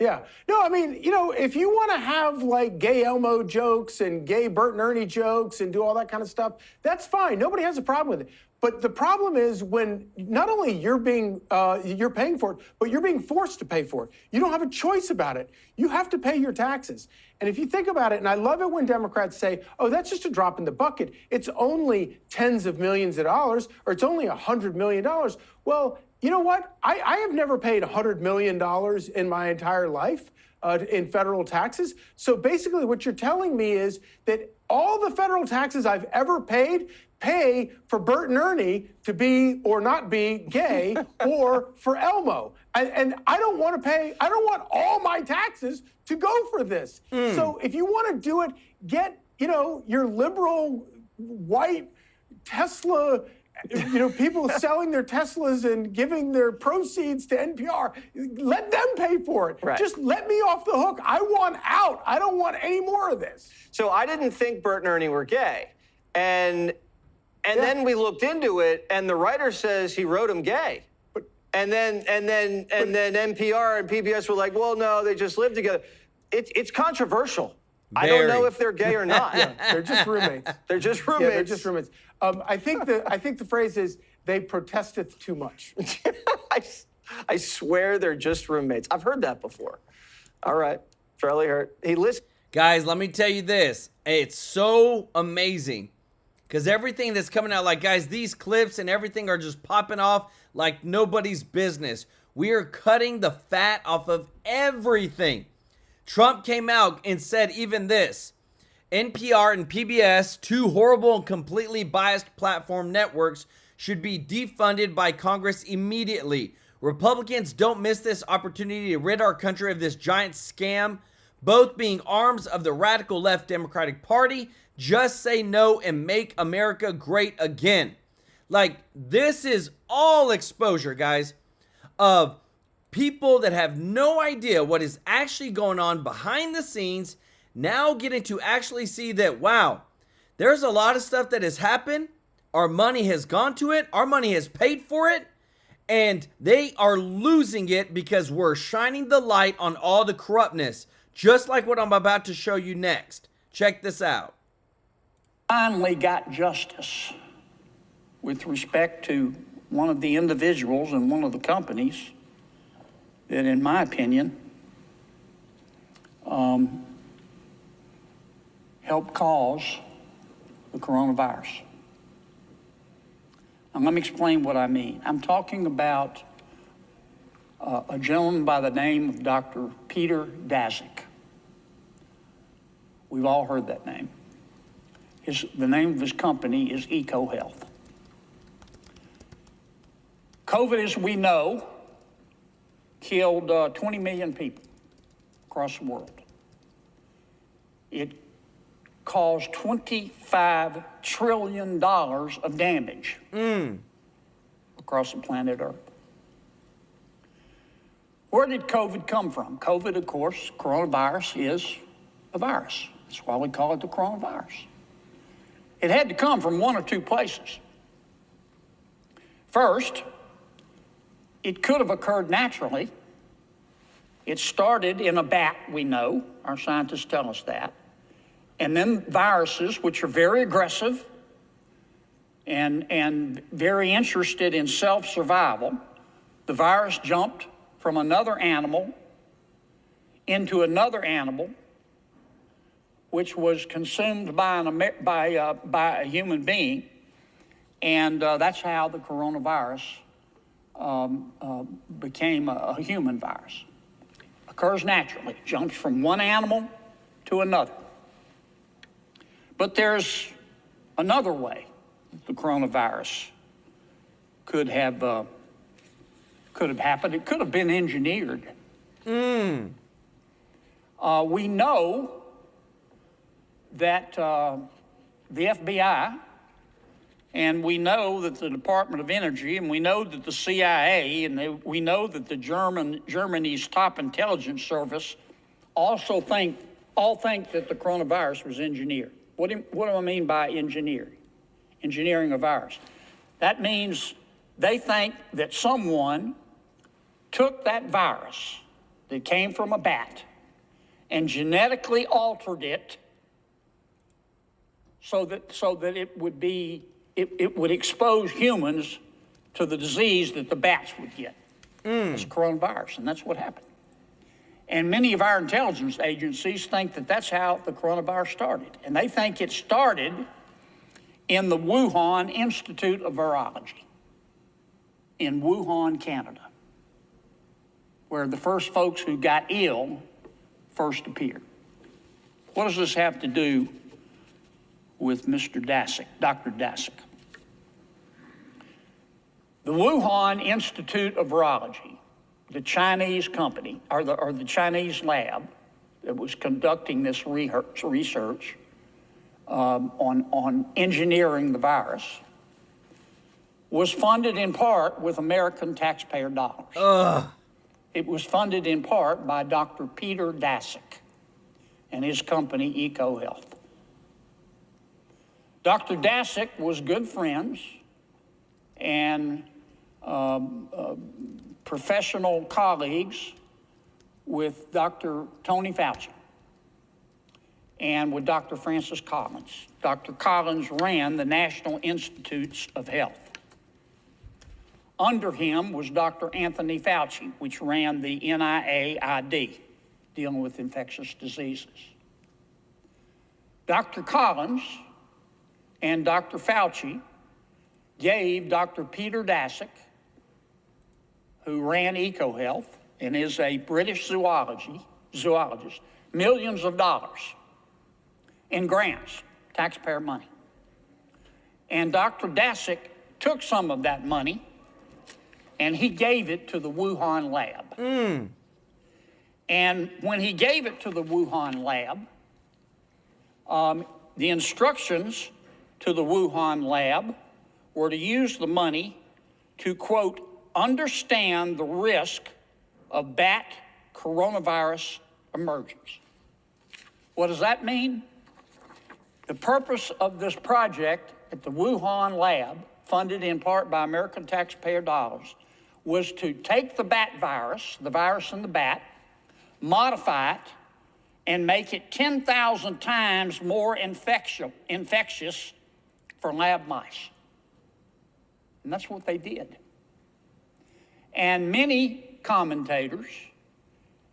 Yeah. No, I mean, if you want to have like gay Elmo jokes and gay Bert and Ernie jokes and do all that kind of stuff, that's fine. Nobody has a problem with it. But the problem is when not only you're paying for it, but you're being forced to pay for it. You don't have a choice about it. You have to pay your taxes. And if you think about it, and I love it when Democrats say, oh, that's just a drop in the bucket. It's only tens of millions of dollars, or it's only $100 million. Well, you know what? I have never paid $100 million in my entire life in federal taxes. So basically what you're telling me is that all the federal taxes I've ever paid pay for Bert and Ernie to be or not be gay or for Elmo. And I don't want all my taxes to go for this. So if you want to do it, get, your liberal white Tesla, people selling their Teslas and giving their proceeds to NPR. Let them pay for it. Right. Just let me off the hook. I want out. I don't want any more of this. So I didn't think Bert and Ernie were gay. And then we looked into it, and the writer says he wrote him gay. And then NPR and PBS were like, well, no, they just live together. It's controversial. I don't know if they're gay or not. They're just roommates. They're just roommates. Yeah, they're just roommates. I think the phrase is they protesteth too much. I swear they're just roommates. I've heard that before. All right, Charlie Hurt. He listened. Guys, let me tell you this. It's so amazing. Because everything that's coming out, like, guys, these clips and everything are just popping off like nobody's business. We are cutting the fat off of everything. Trump came out and said even this. NPR and PBS, two horrible and completely biased platform networks, should be defunded by Congress immediately. Republicans don't miss this opportunity to rid our country of this giant scam, both being arms of the radical left Democratic Party. Just say no and make America great again. Like, this is all exposure, guys, of people that have no idea what is actually going on behind the scenes, now getting to actually see that, wow, there's a lot of stuff that has happened. Our money has gone to it. Our money has paid for it. And they are losing it because we're shining the light on all the corruptness, just like what I'm about to show you next. Check this out. Finally got justice with respect to one of the individuals and one of the companies that, in my opinion, helped cause the coronavirus. And let me explain what I mean. I'm talking about a gentleman by the name of Dr. Peter Daszak. We've all heard that name. The name of his company is EcoHealth. COVID, as we know, killed 20 million people across the world. It caused $25 trillion of damage across the planet Earth. Where did COVID come from? COVID, of course, coronavirus is a virus. That's why we call it the coronavirus. It had to come from one or two places. First, it could have occurred naturally. It started in a bat, we know. Our scientists tell us that. And then viruses, which are very aggressive and very interested in self-survival, the virus jumped from another animal into another animal, which was consumed by a human being, and that's how the coronavirus became a human virus. Occurs naturally, jumps from one animal to another. But there's another way the coronavirus could have happened. It could have been engineered. We know that the FBI, and we know that the Department of Energy, and we know that the CIA, and we know that the Germany's top intelligence service all think that the coronavirus was engineered. What do I mean by engineering? Engineering a virus. That means they think that someone took that virus that came from a bat and genetically altered it so that it would expose humans to the disease that the bats would get. It's coronavirus, and that's what happened. And many of our intelligence agencies think that that's how the coronavirus started. And they think it started in the Wuhan Institute of Virology in Wuhan, Canada, where the first folks who got ill first appeared. What does this have to do with Mr. Daszak, Dr. Daszak? The Wuhan Institute of Virology, the Chinese company, or the Chinese lab that was conducting this research on engineering the virus, was funded in part with American taxpayer dollars. It was funded in part by Dr. Peter Daszak and his company, EcoHealth. Dr. Daszak was good friends and professional colleagues with Dr. Tony Fauci and with Dr. Francis Collins. Dr. Collins ran the National Institutes of Health. Under him was Dr. Anthony Fauci, which ran the NIAID, dealing with infectious diseases. Dr. Collins and Dr. Fauci gave Dr. Peter Daszak, who ran EcoHealth and is a British zoologist, millions of dollars in grants, taxpayer money. And Dr. Daszak took some of that money and he gave it to the Wuhan lab. And when he gave it to the Wuhan lab, the instructions to the Wuhan lab were to use the money to, quote, understand the risk of bat coronavirus emergence. What does that mean? The purpose of this project at the Wuhan lab, funded in part by American taxpayer dollars, was to take the bat virus, the virus in the bat, modify it, and make it 10,000 times more infectious for lab mice. And that's what they did. And many commentators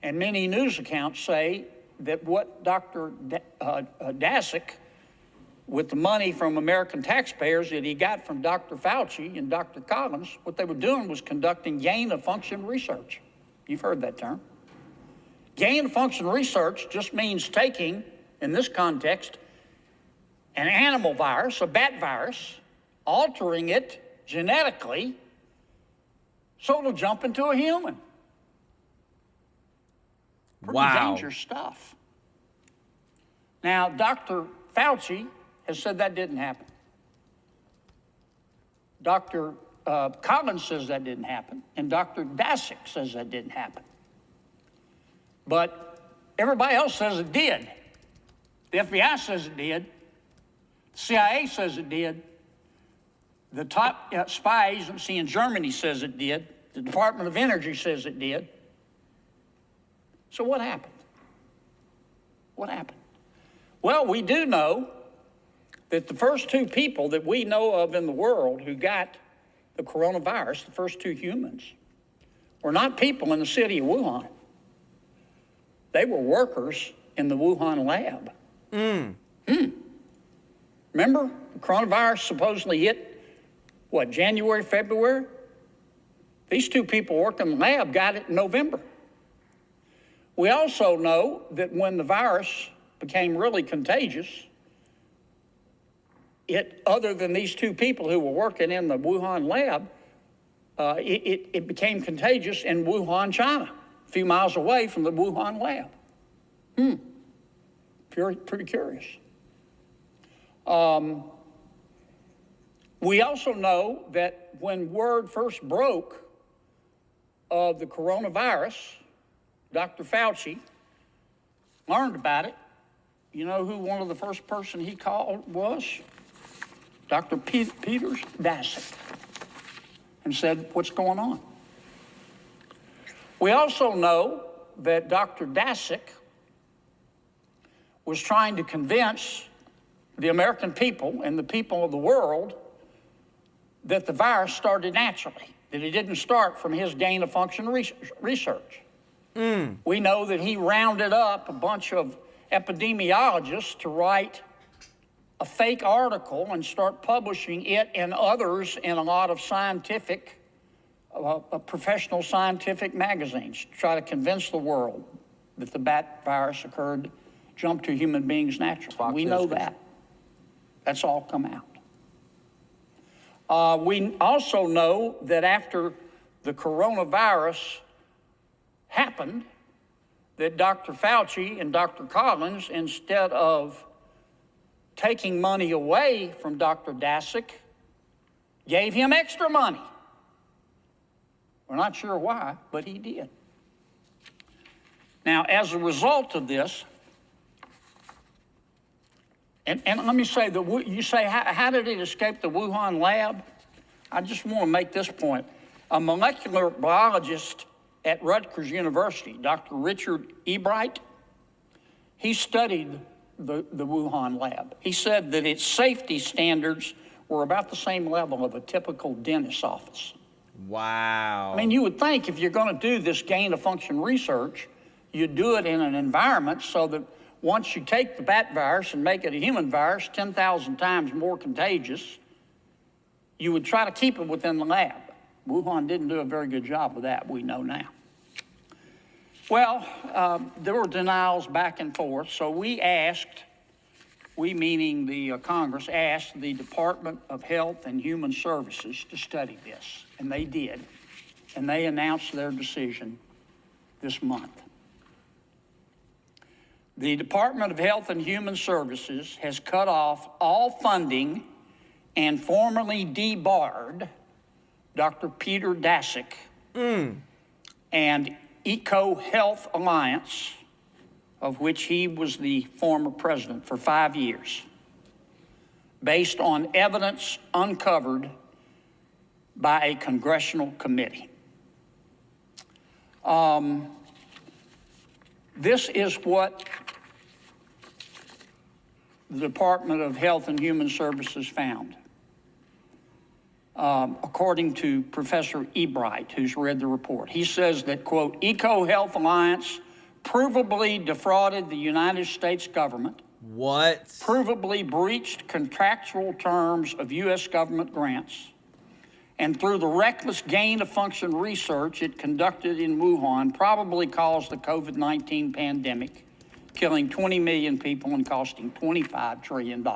and many news accounts say that what Dr. Daszak with the money from American taxpayers that he got from Dr. Fauci and Dr. Collins, what they were doing was conducting gain-of-function research. You've heard that term. Gain-of-function research just means taking, in this context, an animal virus, a bat virus, altering it genetically so it'll jump into a human. Pretty dangerous stuff. Now, Dr. Fauci has said that didn't happen. Dr. Collins says that didn't happen, and Dr. Daszak says that didn't happen. But everybody else says it did. The FBI says it did. The CIA says it did. The top spy agency in Germany says it did. The Department of Energy says it did. So what happened? What happened? Well, we do know that the first two people that we know of in the world who got the coronavirus, the first two humans, were not people in the city of Wuhan. They were workers in the Wuhan lab. Remember, the coronavirus supposedly hit, what, January, February? These two people working in the lab got it in November. We also know that when the virus became really contagious, other than these two people who were working in the Wuhan lab, it became contagious in Wuhan, China, a few miles away from the Wuhan lab. Pretty curious. We also know that when word first broke of the coronavirus, Dr. Fauci learned about it. You know who one of the first person he called was? Dr. Peter Daszak, and said, what's going on? We also know that Dr. Daszak was trying to convince the American people and the people of the world that the virus started naturally, that it didn't start from his gain-of-function research. We know that he rounded up a bunch of epidemiologists to write a fake article and start publishing it and others in a lot of scientific, professional scientific magazines to try to convince the world that the bat virus jumped to human beings naturally. We know that. That's all come out. We also know that after the coronavirus happened, that Dr. Fauci and Dr. Collins, instead of taking money away from Dr. Daszak, gave him extra money. We're not sure why, but he did. Now, as a result of this, and let me say, you say, how did it escape the Wuhan lab? I just want to make this point. A molecular biologist at Rutgers University, Dr. Richard Ebright, he studied the Wuhan lab. He said that its safety standards were about the same level of a typical dentist's office. Wow. I mean, you would think if you're going to do this gain-of-function research, you'd do it in an environment so that once you take the bat virus and make it a human virus, 10,000 times more contagious, you would try to keep it within the lab. Wuhan didn't do a very good job of that, we know now. Well, there were denials back and forth, so we meaning the Congress, asked the Department of Health and Human Services to study this, and they did, and they announced their decision this month. The Department of Health and Human Services has cut off all funding and formally debarred Dr. Peter Daszak and EcoHealth Alliance, of which he was the former president for 5 years, based on evidence uncovered by a congressional committee. This is what the Department of Health and Human Services found. According to Professor Ebright, who's read the report. He says that, quote, EcoHealth Alliance provably defrauded the United States government What? Provably breached contractual terms of U.S. government grants, and through the reckless gain-of-function research it conducted in Wuhan, probably caused the COVID-19 pandemic, killing 20 million people and costing $25 trillion.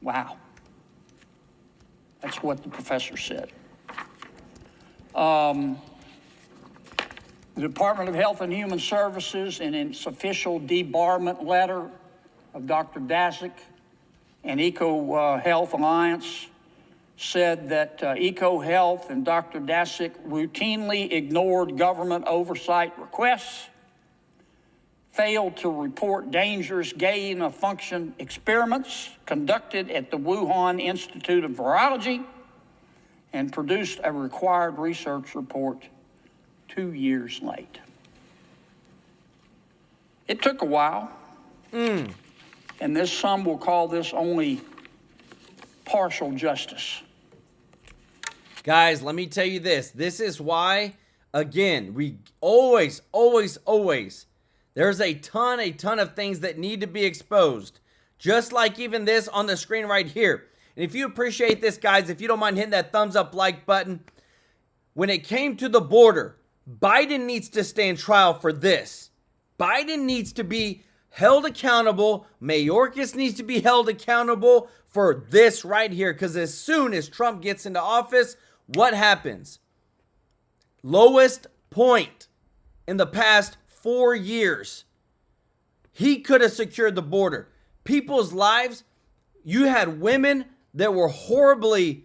Wow. That's what the professor said. The Department of Health and Human Services, in its official debarment letter of Dr. Daszak and EcoHealth Alliance, said that EcoHealth and Dr. Daszak routinely ignored government oversight requests, failed to report dangerous gain-of-function experiments conducted at the Wuhan Institute of Virology, and produced a required research report 2 years late. It took a while, and some will call this only partial justice. Guys, let me tell you this. This is why, again, we always, there's a ton of things that need to be exposed. Just like even this on the screen right here. And if you appreciate this, guys, if you don't mind hitting that thumbs up like button. When it came to the border, Biden needs to stand trial for this. Biden needs to be held accountable. Mayorkas needs to be held accountable for this right here. Because as soon as Trump gets into office, what happens? Lowest point in the past 4 years. He could have secured the border. People's lives, you had women that were horribly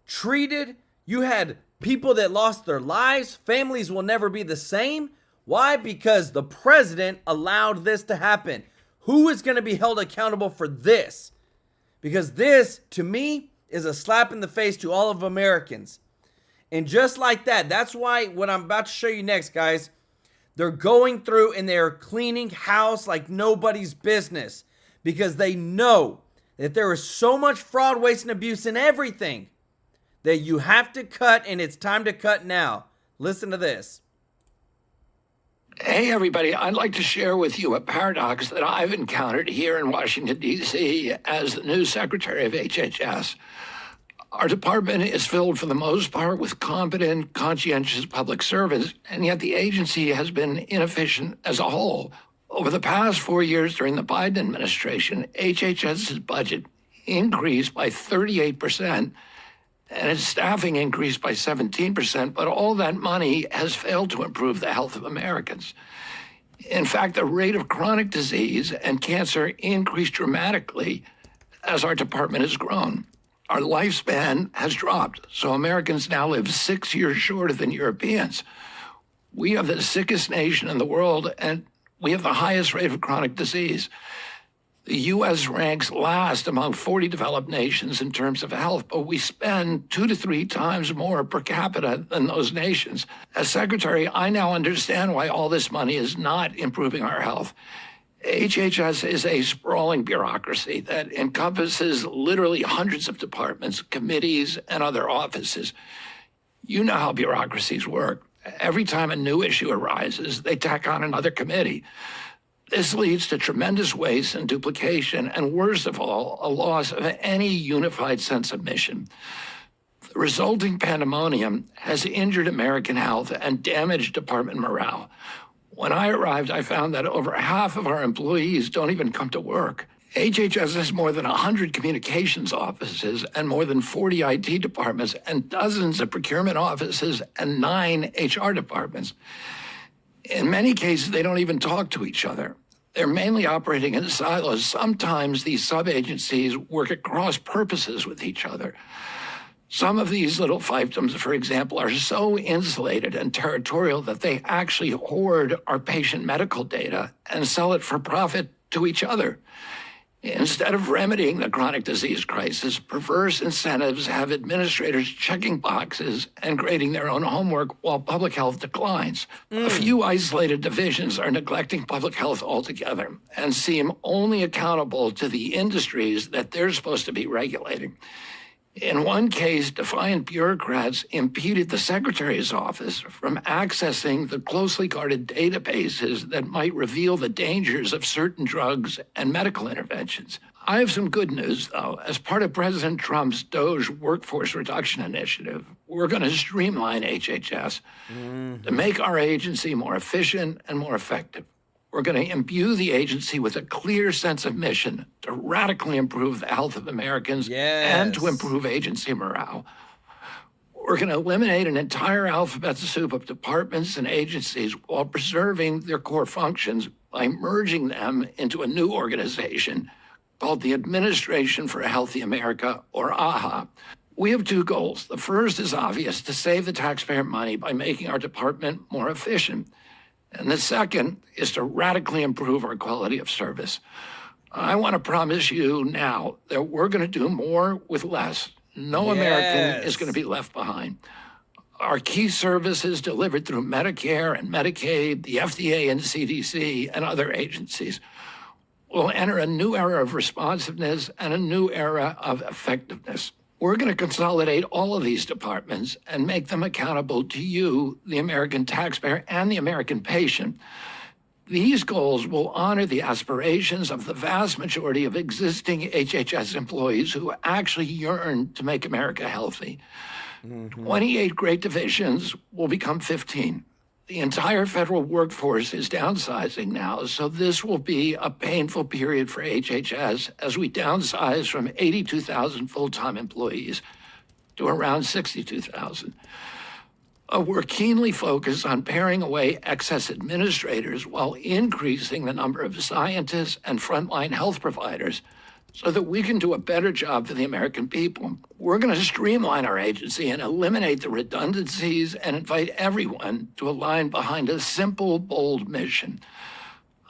treated. You had people that lost their lives. Families will never be the same. Why? Because the president allowed this to happen. Who is going to be held accountable for this? Because this, to me, is a slap in the face to all of Americans. And just like that, that's why what I'm about to show you next, guys, they're going through and they're cleaning house like nobody's business. Because they know that there is so much fraud, waste, and abuse in everything that you have to cut, and it's time to cut now. Listen to this. Hey, everybody. I'd like to share with you a paradox that I've encountered here in Washington, D.C. as the new secretary of HHS. Our department is filled for the most part with competent, conscientious public servants, and yet the agency has been inefficient as a whole. Over the past 4 years during the Biden administration, HHS's budget increased by 38%, and its staffing increased by 17%, but all that money has failed to improve the health of Americans. In fact, the rate of chronic disease and cancer increased dramatically as our department has grown. Our lifespan has dropped, so Americans now live 6 years shorter than Europeans. We are the sickest nation in the world, and we have the highest rate of chronic disease. The U.S. ranks last among 40 developed nations in terms of health, but we spend 2 to 3 times more per capita than those nations. As secretary, I now understand why all this money is not improving our health. HHS is a sprawling bureaucracy that encompasses literally hundreds of departments, committees, and other offices. You know how bureaucracies work. Every time a new issue arises, they tack on another committee. This leads to tremendous waste and duplication, and worst of all, a loss of any unified sense of mission. The resulting pandemonium has injured American health and damaged department morale. When I arrived, I found that over half of our employees don't even come to work. HHS has more than 100 communications offices and more than 40 IT departments and dozens of procurement offices and 9 HR departments. In many cases, they don't even talk to each other. They're mainly operating in silos. Sometimes these sub-agencies work at cross purposes with each other. Some of these little fiefdoms, for example, are so insulated and territorial that they actually hoard our patient medical data and sell it for profit to each other. Instead of remedying the chronic disease crisis, perverse incentives have administrators checking boxes and grading their own homework while public health declines. A few isolated divisions are neglecting public health altogether and seem only accountable to the industries that they're supposed to be regulating. In one case, defiant bureaucrats impeded the secretary's office from accessing the closely guarded databases that might reveal the dangers of certain drugs and medical interventions. I have some good news, though. As part of President Trump's Doge workforce reduction initiative, we're going to streamline HHS to make our agency more efficient and more effective. We're going to imbue the agency with a clear sense of mission to radically improve the health of Americans and to improve agency morale. We're going to eliminate an entire alphabet soup of departments and agencies while preserving their core functions by merging them into a new organization called the Administration for a Healthy America, or AHA. We have two goals. The first is obvious, to save the taxpayer money by making our department more efficient. And the second is to radically improve our quality of service. I want to promise you now that we're going to do more with less. No American is going to be left behind. Our key services delivered through Medicare and Medicaid, the FDA and CDC, and other agencies will enter a new era of responsiveness and a new era of effectiveness. We're going to consolidate all of these departments and make them accountable to you, the American taxpayer, and the American patient. These goals will honor the aspirations of the vast majority of existing HHS employees who actually yearn to make America healthy. 28 great divisions will become 15. The entire federal workforce is downsizing now, so this will be a painful period for HHS as we downsize from 82,000 full-time employees to around 62,000. We're keenly focused on paring away excess administrators while increasing the number of scientists and frontline health providers so that we can do a better job for the American people. We're going to streamline our agency and eliminate the redundancies and invite everyone to align behind a simple, bold mission.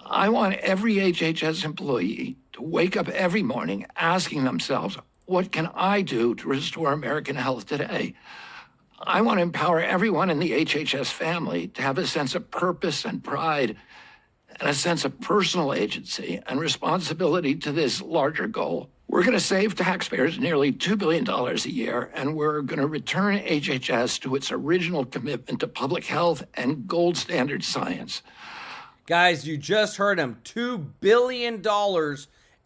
I want every HHS employee to wake up every morning asking themselves, what can I do to restore American health today? I want to empower everyone in the HHS family to have a sense of purpose and pride and a sense of personal agency and responsibility to this larger goal. We're going to save taxpayers nearly $2 billion a year, and we're going to return HHS to its original commitment to public health and gold standard science. Guys, you just heard him. $2 billion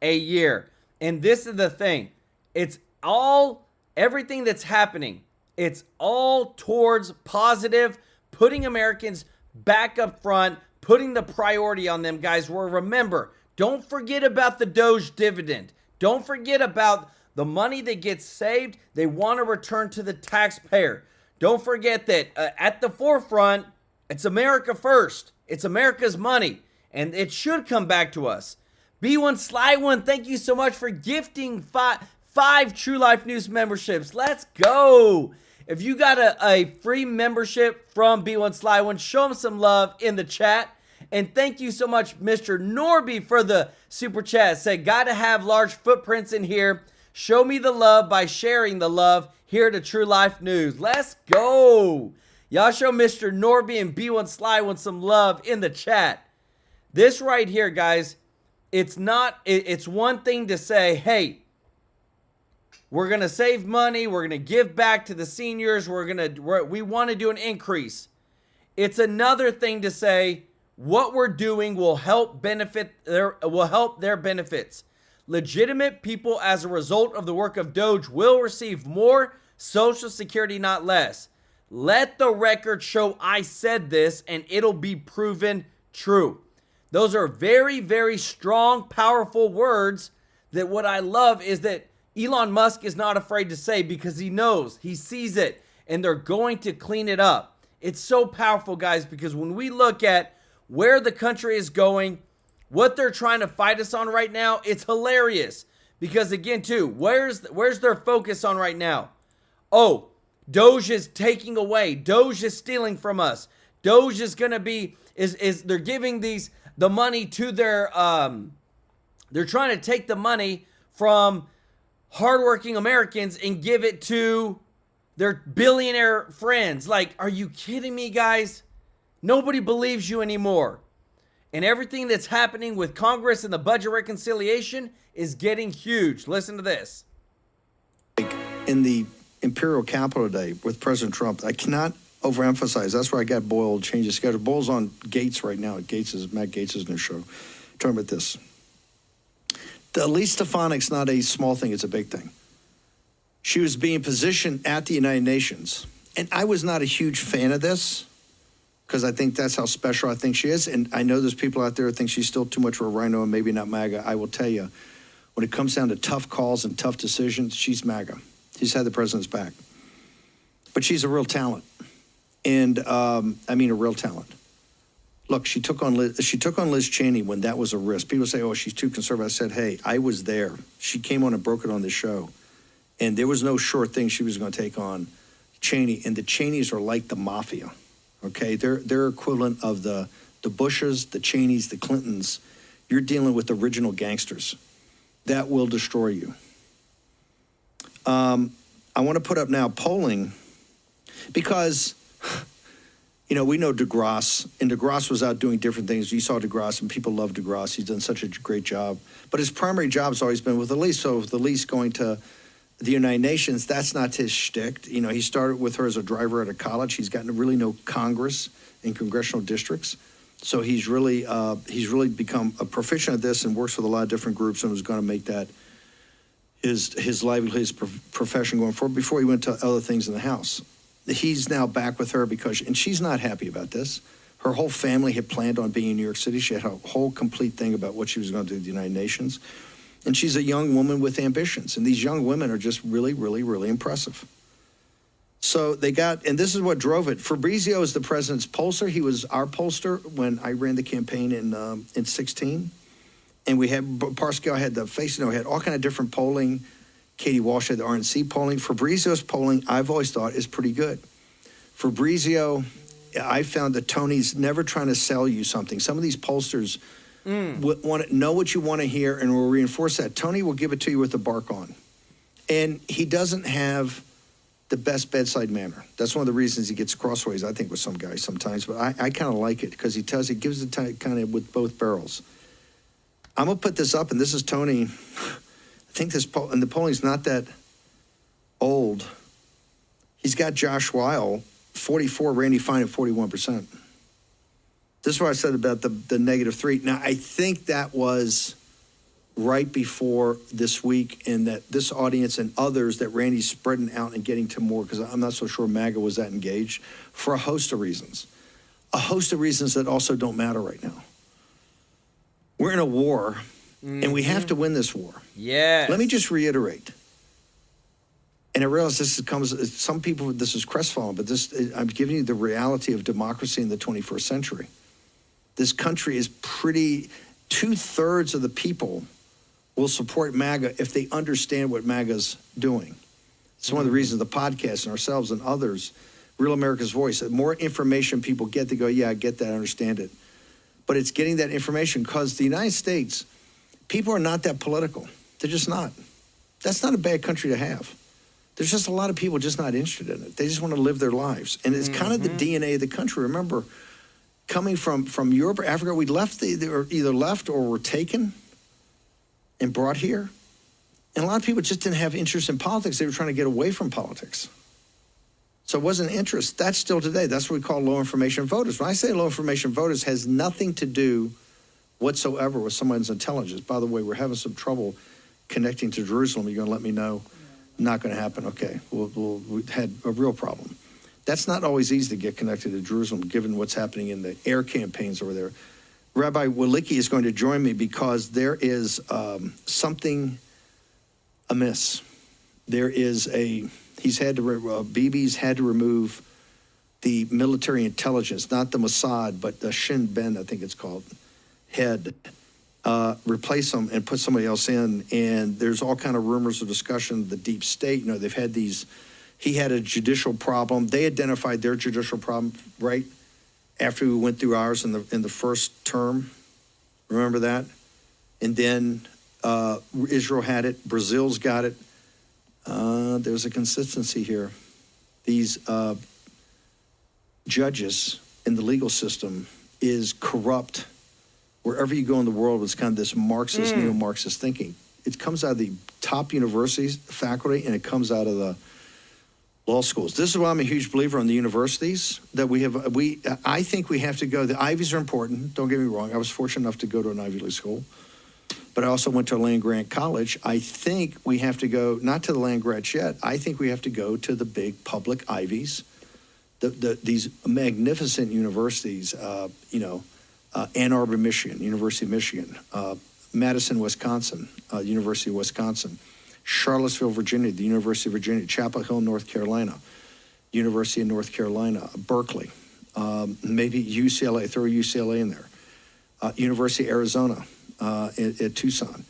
a year. And this is the thing. It's all, everything that's happening, it's all towards positive, putting Americans back up front, putting the priority on them, guys. Well, remember, don't forget about the Doge dividend. Don't forget about the money that gets saved. They want to return to the taxpayer. Don't forget that at the forefront, it's America first. It's America's money, and it should come back to us. B1 Sly One, thank you so much for gifting five True Life News memberships. Let's go. If you got a free membership from B1 Sly One, show him some love in the chat. And thank you so much, Mr. Norby, for the super chat. Said, gotta have large footprints in here. Show me the love by sharing the love here to True Life News. Let's go. Y'all show Mr. Norby and B1 Sly One some love in the chat. This right here, guys, it's one thing to say, hey, we're going to save money. We're going to give back to the seniors. We want to do an increase. It's another thing to say what we're doing will help their benefits. Legitimate people, as a result of the work of Doge, will receive more Social Security, not less. Let the record show I said this, and it'll be proven true. Those are very, very strong, powerful words that what I love is that Elon Musk is not afraid to say, because he knows, he sees it, and they're going to clean it up. It's so powerful, guys, because when we look at where the country is going, what they're trying to fight us on right now, it's hilarious. Because again, too, where's their focus on right now? Oh, Doge is taking away. Doge is stealing from us. Doge is going to be, they're giving the money to their, they're trying to take the money from hardworking Americans and give it to their billionaire friends. Like, are you kidding me, guys? Nobody believes you anymore. And everything that's happening with Congress and the budget reconciliation is getting huge. Listen to this. in the Imperial Capitol today with President Trump. I cannot overemphasize. That's where I got Boyle change his schedule. Boyle's on Gates right now. Matt Gates' new show. Talking about this. The Elise Stefanik's not a small thing, it's a big thing. She was being positioned at the United Nations. And I was not a huge fan of this because I think that's how special I think she is. And I know there's people out there who think she's still too much of a rhino and maybe not MAGA. I will tell you, when it comes down to tough calls and tough decisions, she's MAGA. She's had the president's back. But she's a real talent. And I mean a real talent. Look, she took on Liz Cheney when that was a risk. People say, oh, she's too conservative. I said, hey, I was there. She came on and broke it on this show. And there was no sure thing she was going to take on Cheney. And the Cheneys are like the mafia, okay? They're equivalent of the Bushes, the Cheneys, the Clintons. You're dealing with original gangsters. That will destroy you. I want to put up now polling because, you know, we know DeGrasse, and DeGrasse was out doing different things. You saw DeGrasse, and people love DeGrasse. He's done such a great job. But his primary job has always been with Elise. So with Elise going to the United Nations, that's not his shtick. You know, he started with her as a driver at a college. He's gotten to really know Congress and congressional districts. So he's really become a proficient at this and works with a lot of different groups and was going to make that his livelihood, his profession going forward before he went to other things in the House. He's now back with her and she's not happy about this. Her whole family had planned on being in New York City. She had a whole complete thing about what she was going to do at the United Nations. And she's a young woman with ambitions. And these young women are just really, really, really impressive. So they got, and this is what drove it. Fabrizio is the president's pollster. He was our pollster when I ran the campaign in 16. And we had, Parscale had the face, you know, had all kind of different polling. Katie Walsh had the RNC polling. Fabrizio's polling, I've always thought, is pretty good. Fabrizio, I found that Tony's never trying to sell you something. Some of these pollsters want to know what you want to hear and will reinforce that. Tony will give it to you with the bark on. And he doesn't have the best bedside manner. That's one of the reasons he gets crossways, I think, with some guys sometimes. But I kind of like it because he gives it kind of with both barrels. I'm going to put this up, and this is Tony. I think this poll, and the polling's not that old. He's got Josh Weil, 44, Randy Fine at 41%. This is what I said about the -3. Now, I think that was right before this week, and that this audience and others that Randy's spreading out and getting to more, because I'm not so sure MAGA was that engaged, for a host of reasons. A host of reasons that also don't matter right now. We're in a war, and we have to win this war. Yeah. Let me just reiterate. And I realize some people, this is crestfallen, but I'm giving you the reality of democracy in the 21st century. This country is pretty, 2/3 of the people will support MAGA if they understand what MAGA's doing. It's one of the reasons the podcast and ourselves and others, Real America's Voice, the more information people get, they go, yeah, I get that, I understand it. But it's getting that information because the United States, people are not that political. They're just not. That's not a bad country to have. There's just a lot of people just not interested in it. They just want to live their lives. And it's kind of the DNA of the country. Remember, coming from Europe or Africa, we left, they were either left or were taken and brought here. And a lot of people just didn't have interest in politics. They were trying to get away from politics. So it wasn't interest. That's still today. That's what we call low information voters. When I say low information voters, has nothing to do whatsoever with someone's intelligence. By the way, we're having some trouble connecting to Jerusalem. You're going to let me know? Not going to happen. Okay. We had a real problem. That's not always easy to get connected to Jerusalem, given what's happening in the air campaigns over there. Rabbi Walicki is going to join me because there is something amiss. There is Bibi's had to remove the military intelligence, not the Mossad, but the Shin Bet, I think it's called, head, replace them and put somebody else in. And there's all kind of rumors of discussion, the deep state, you know, they've had these, he had a judicial problem. They identified their judicial problem right after we went through ours in the first term. Remember that? And then Israel had it, Brazil's got it. There's a consistency here. These judges in the legal system is corrupt. Wherever you go in the world, it's kind of this Marxist, neo-Marxist thinking. it comes out of the top universities, faculty, and it comes out of the law schools. This is why I'm a huge believer in the universities that we have. I think we have to go. The Ivies are important. Don't get me wrong. I was fortunate enough to go to an Ivy League school, but I also went to a land-grant college. I think we have to go, not to the land-grants yet. I think we have to go to the big public Ivies, these magnificent universities, Ann Arbor, Michigan, University of Michigan, Madison, Wisconsin, University of Wisconsin, Charlottesville, Virginia, the University of Virginia, Chapel Hill, North Carolina, University of North Carolina, Berkeley, maybe UCLA, throw UCLA in there, University of Arizona at Tucson,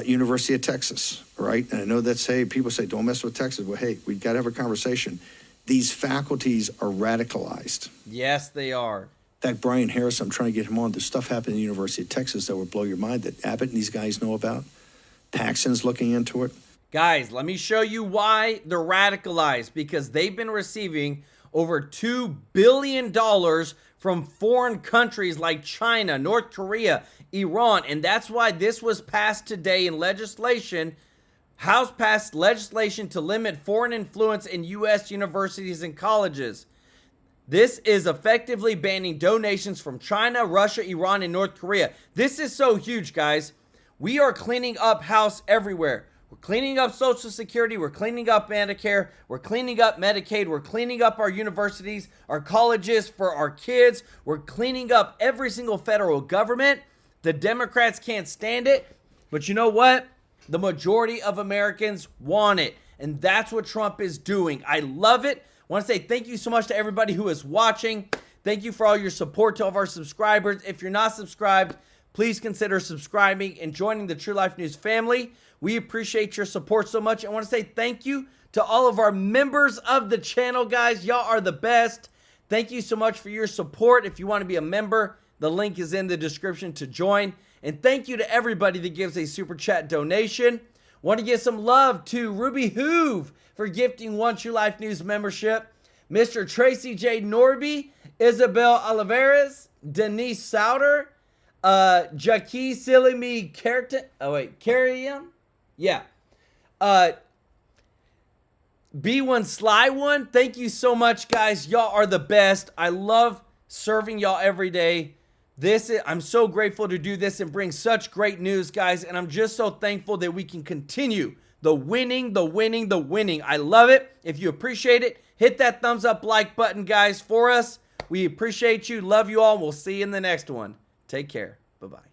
University of Texas, right? And I know that's, hey, people say, don't mess with Texas. Well, hey, we've got to have a conversation. These faculties are radicalized. Yes, they are. In fact, Brian Harris, I'm trying to get him on. There's stuff happening at the University of Texas that would blow your mind that Abbott and these guys know about. Paxton's looking into it. Guys, let me show you why they're radicalized, because they've been receiving over $2 billion from foreign countries like China, North Korea, Iran, and that's why this was passed today in legislation. House passed legislation to limit foreign influence in U.S. universities and colleges. This is effectively banning donations from China, Russia, Iran, and North Korea. This is so huge, guys. We are cleaning up house everywhere. We're cleaning up Social Security. We're cleaning up Medicare. We're cleaning up Medicaid. We're cleaning up our universities, our colleges for our kids. We're cleaning up every single federal government. The Democrats can't stand it. But you know what? The majority of Americans want it. And that's what Trump is doing. I love it. I want to say thank you so much to everybody who is watching. Thank you for all your support to all of our subscribers. If you're not subscribed, please consider subscribing and joining the True Life News family. We appreciate your support so much. I want to say thank you to all of our members of the channel, guys. Y'all are the best. Thank you so much for your support. If you want to be a member, the link is in the description to join. And thank you to everybody that gives a super chat donation. Want to give some love to Ruby Hoove for gifting one True Life News membership. Mr. Tracy J. Norby, Isabel Olivares, Denise Souter, Jackie Silimi Carton. Oh, wait, Carrion? Yeah. B1 Sly One, thank you so much, guys. Y'all are the best. I love serving y'all every day. I'm so grateful to do this and bring such great news, guys. And I'm just so thankful that we can continue the winning. I love it. If you appreciate it, hit that thumbs up like button, guys, for us. We appreciate you. Love you all. We'll see you in the next one. Take care. Bye-bye.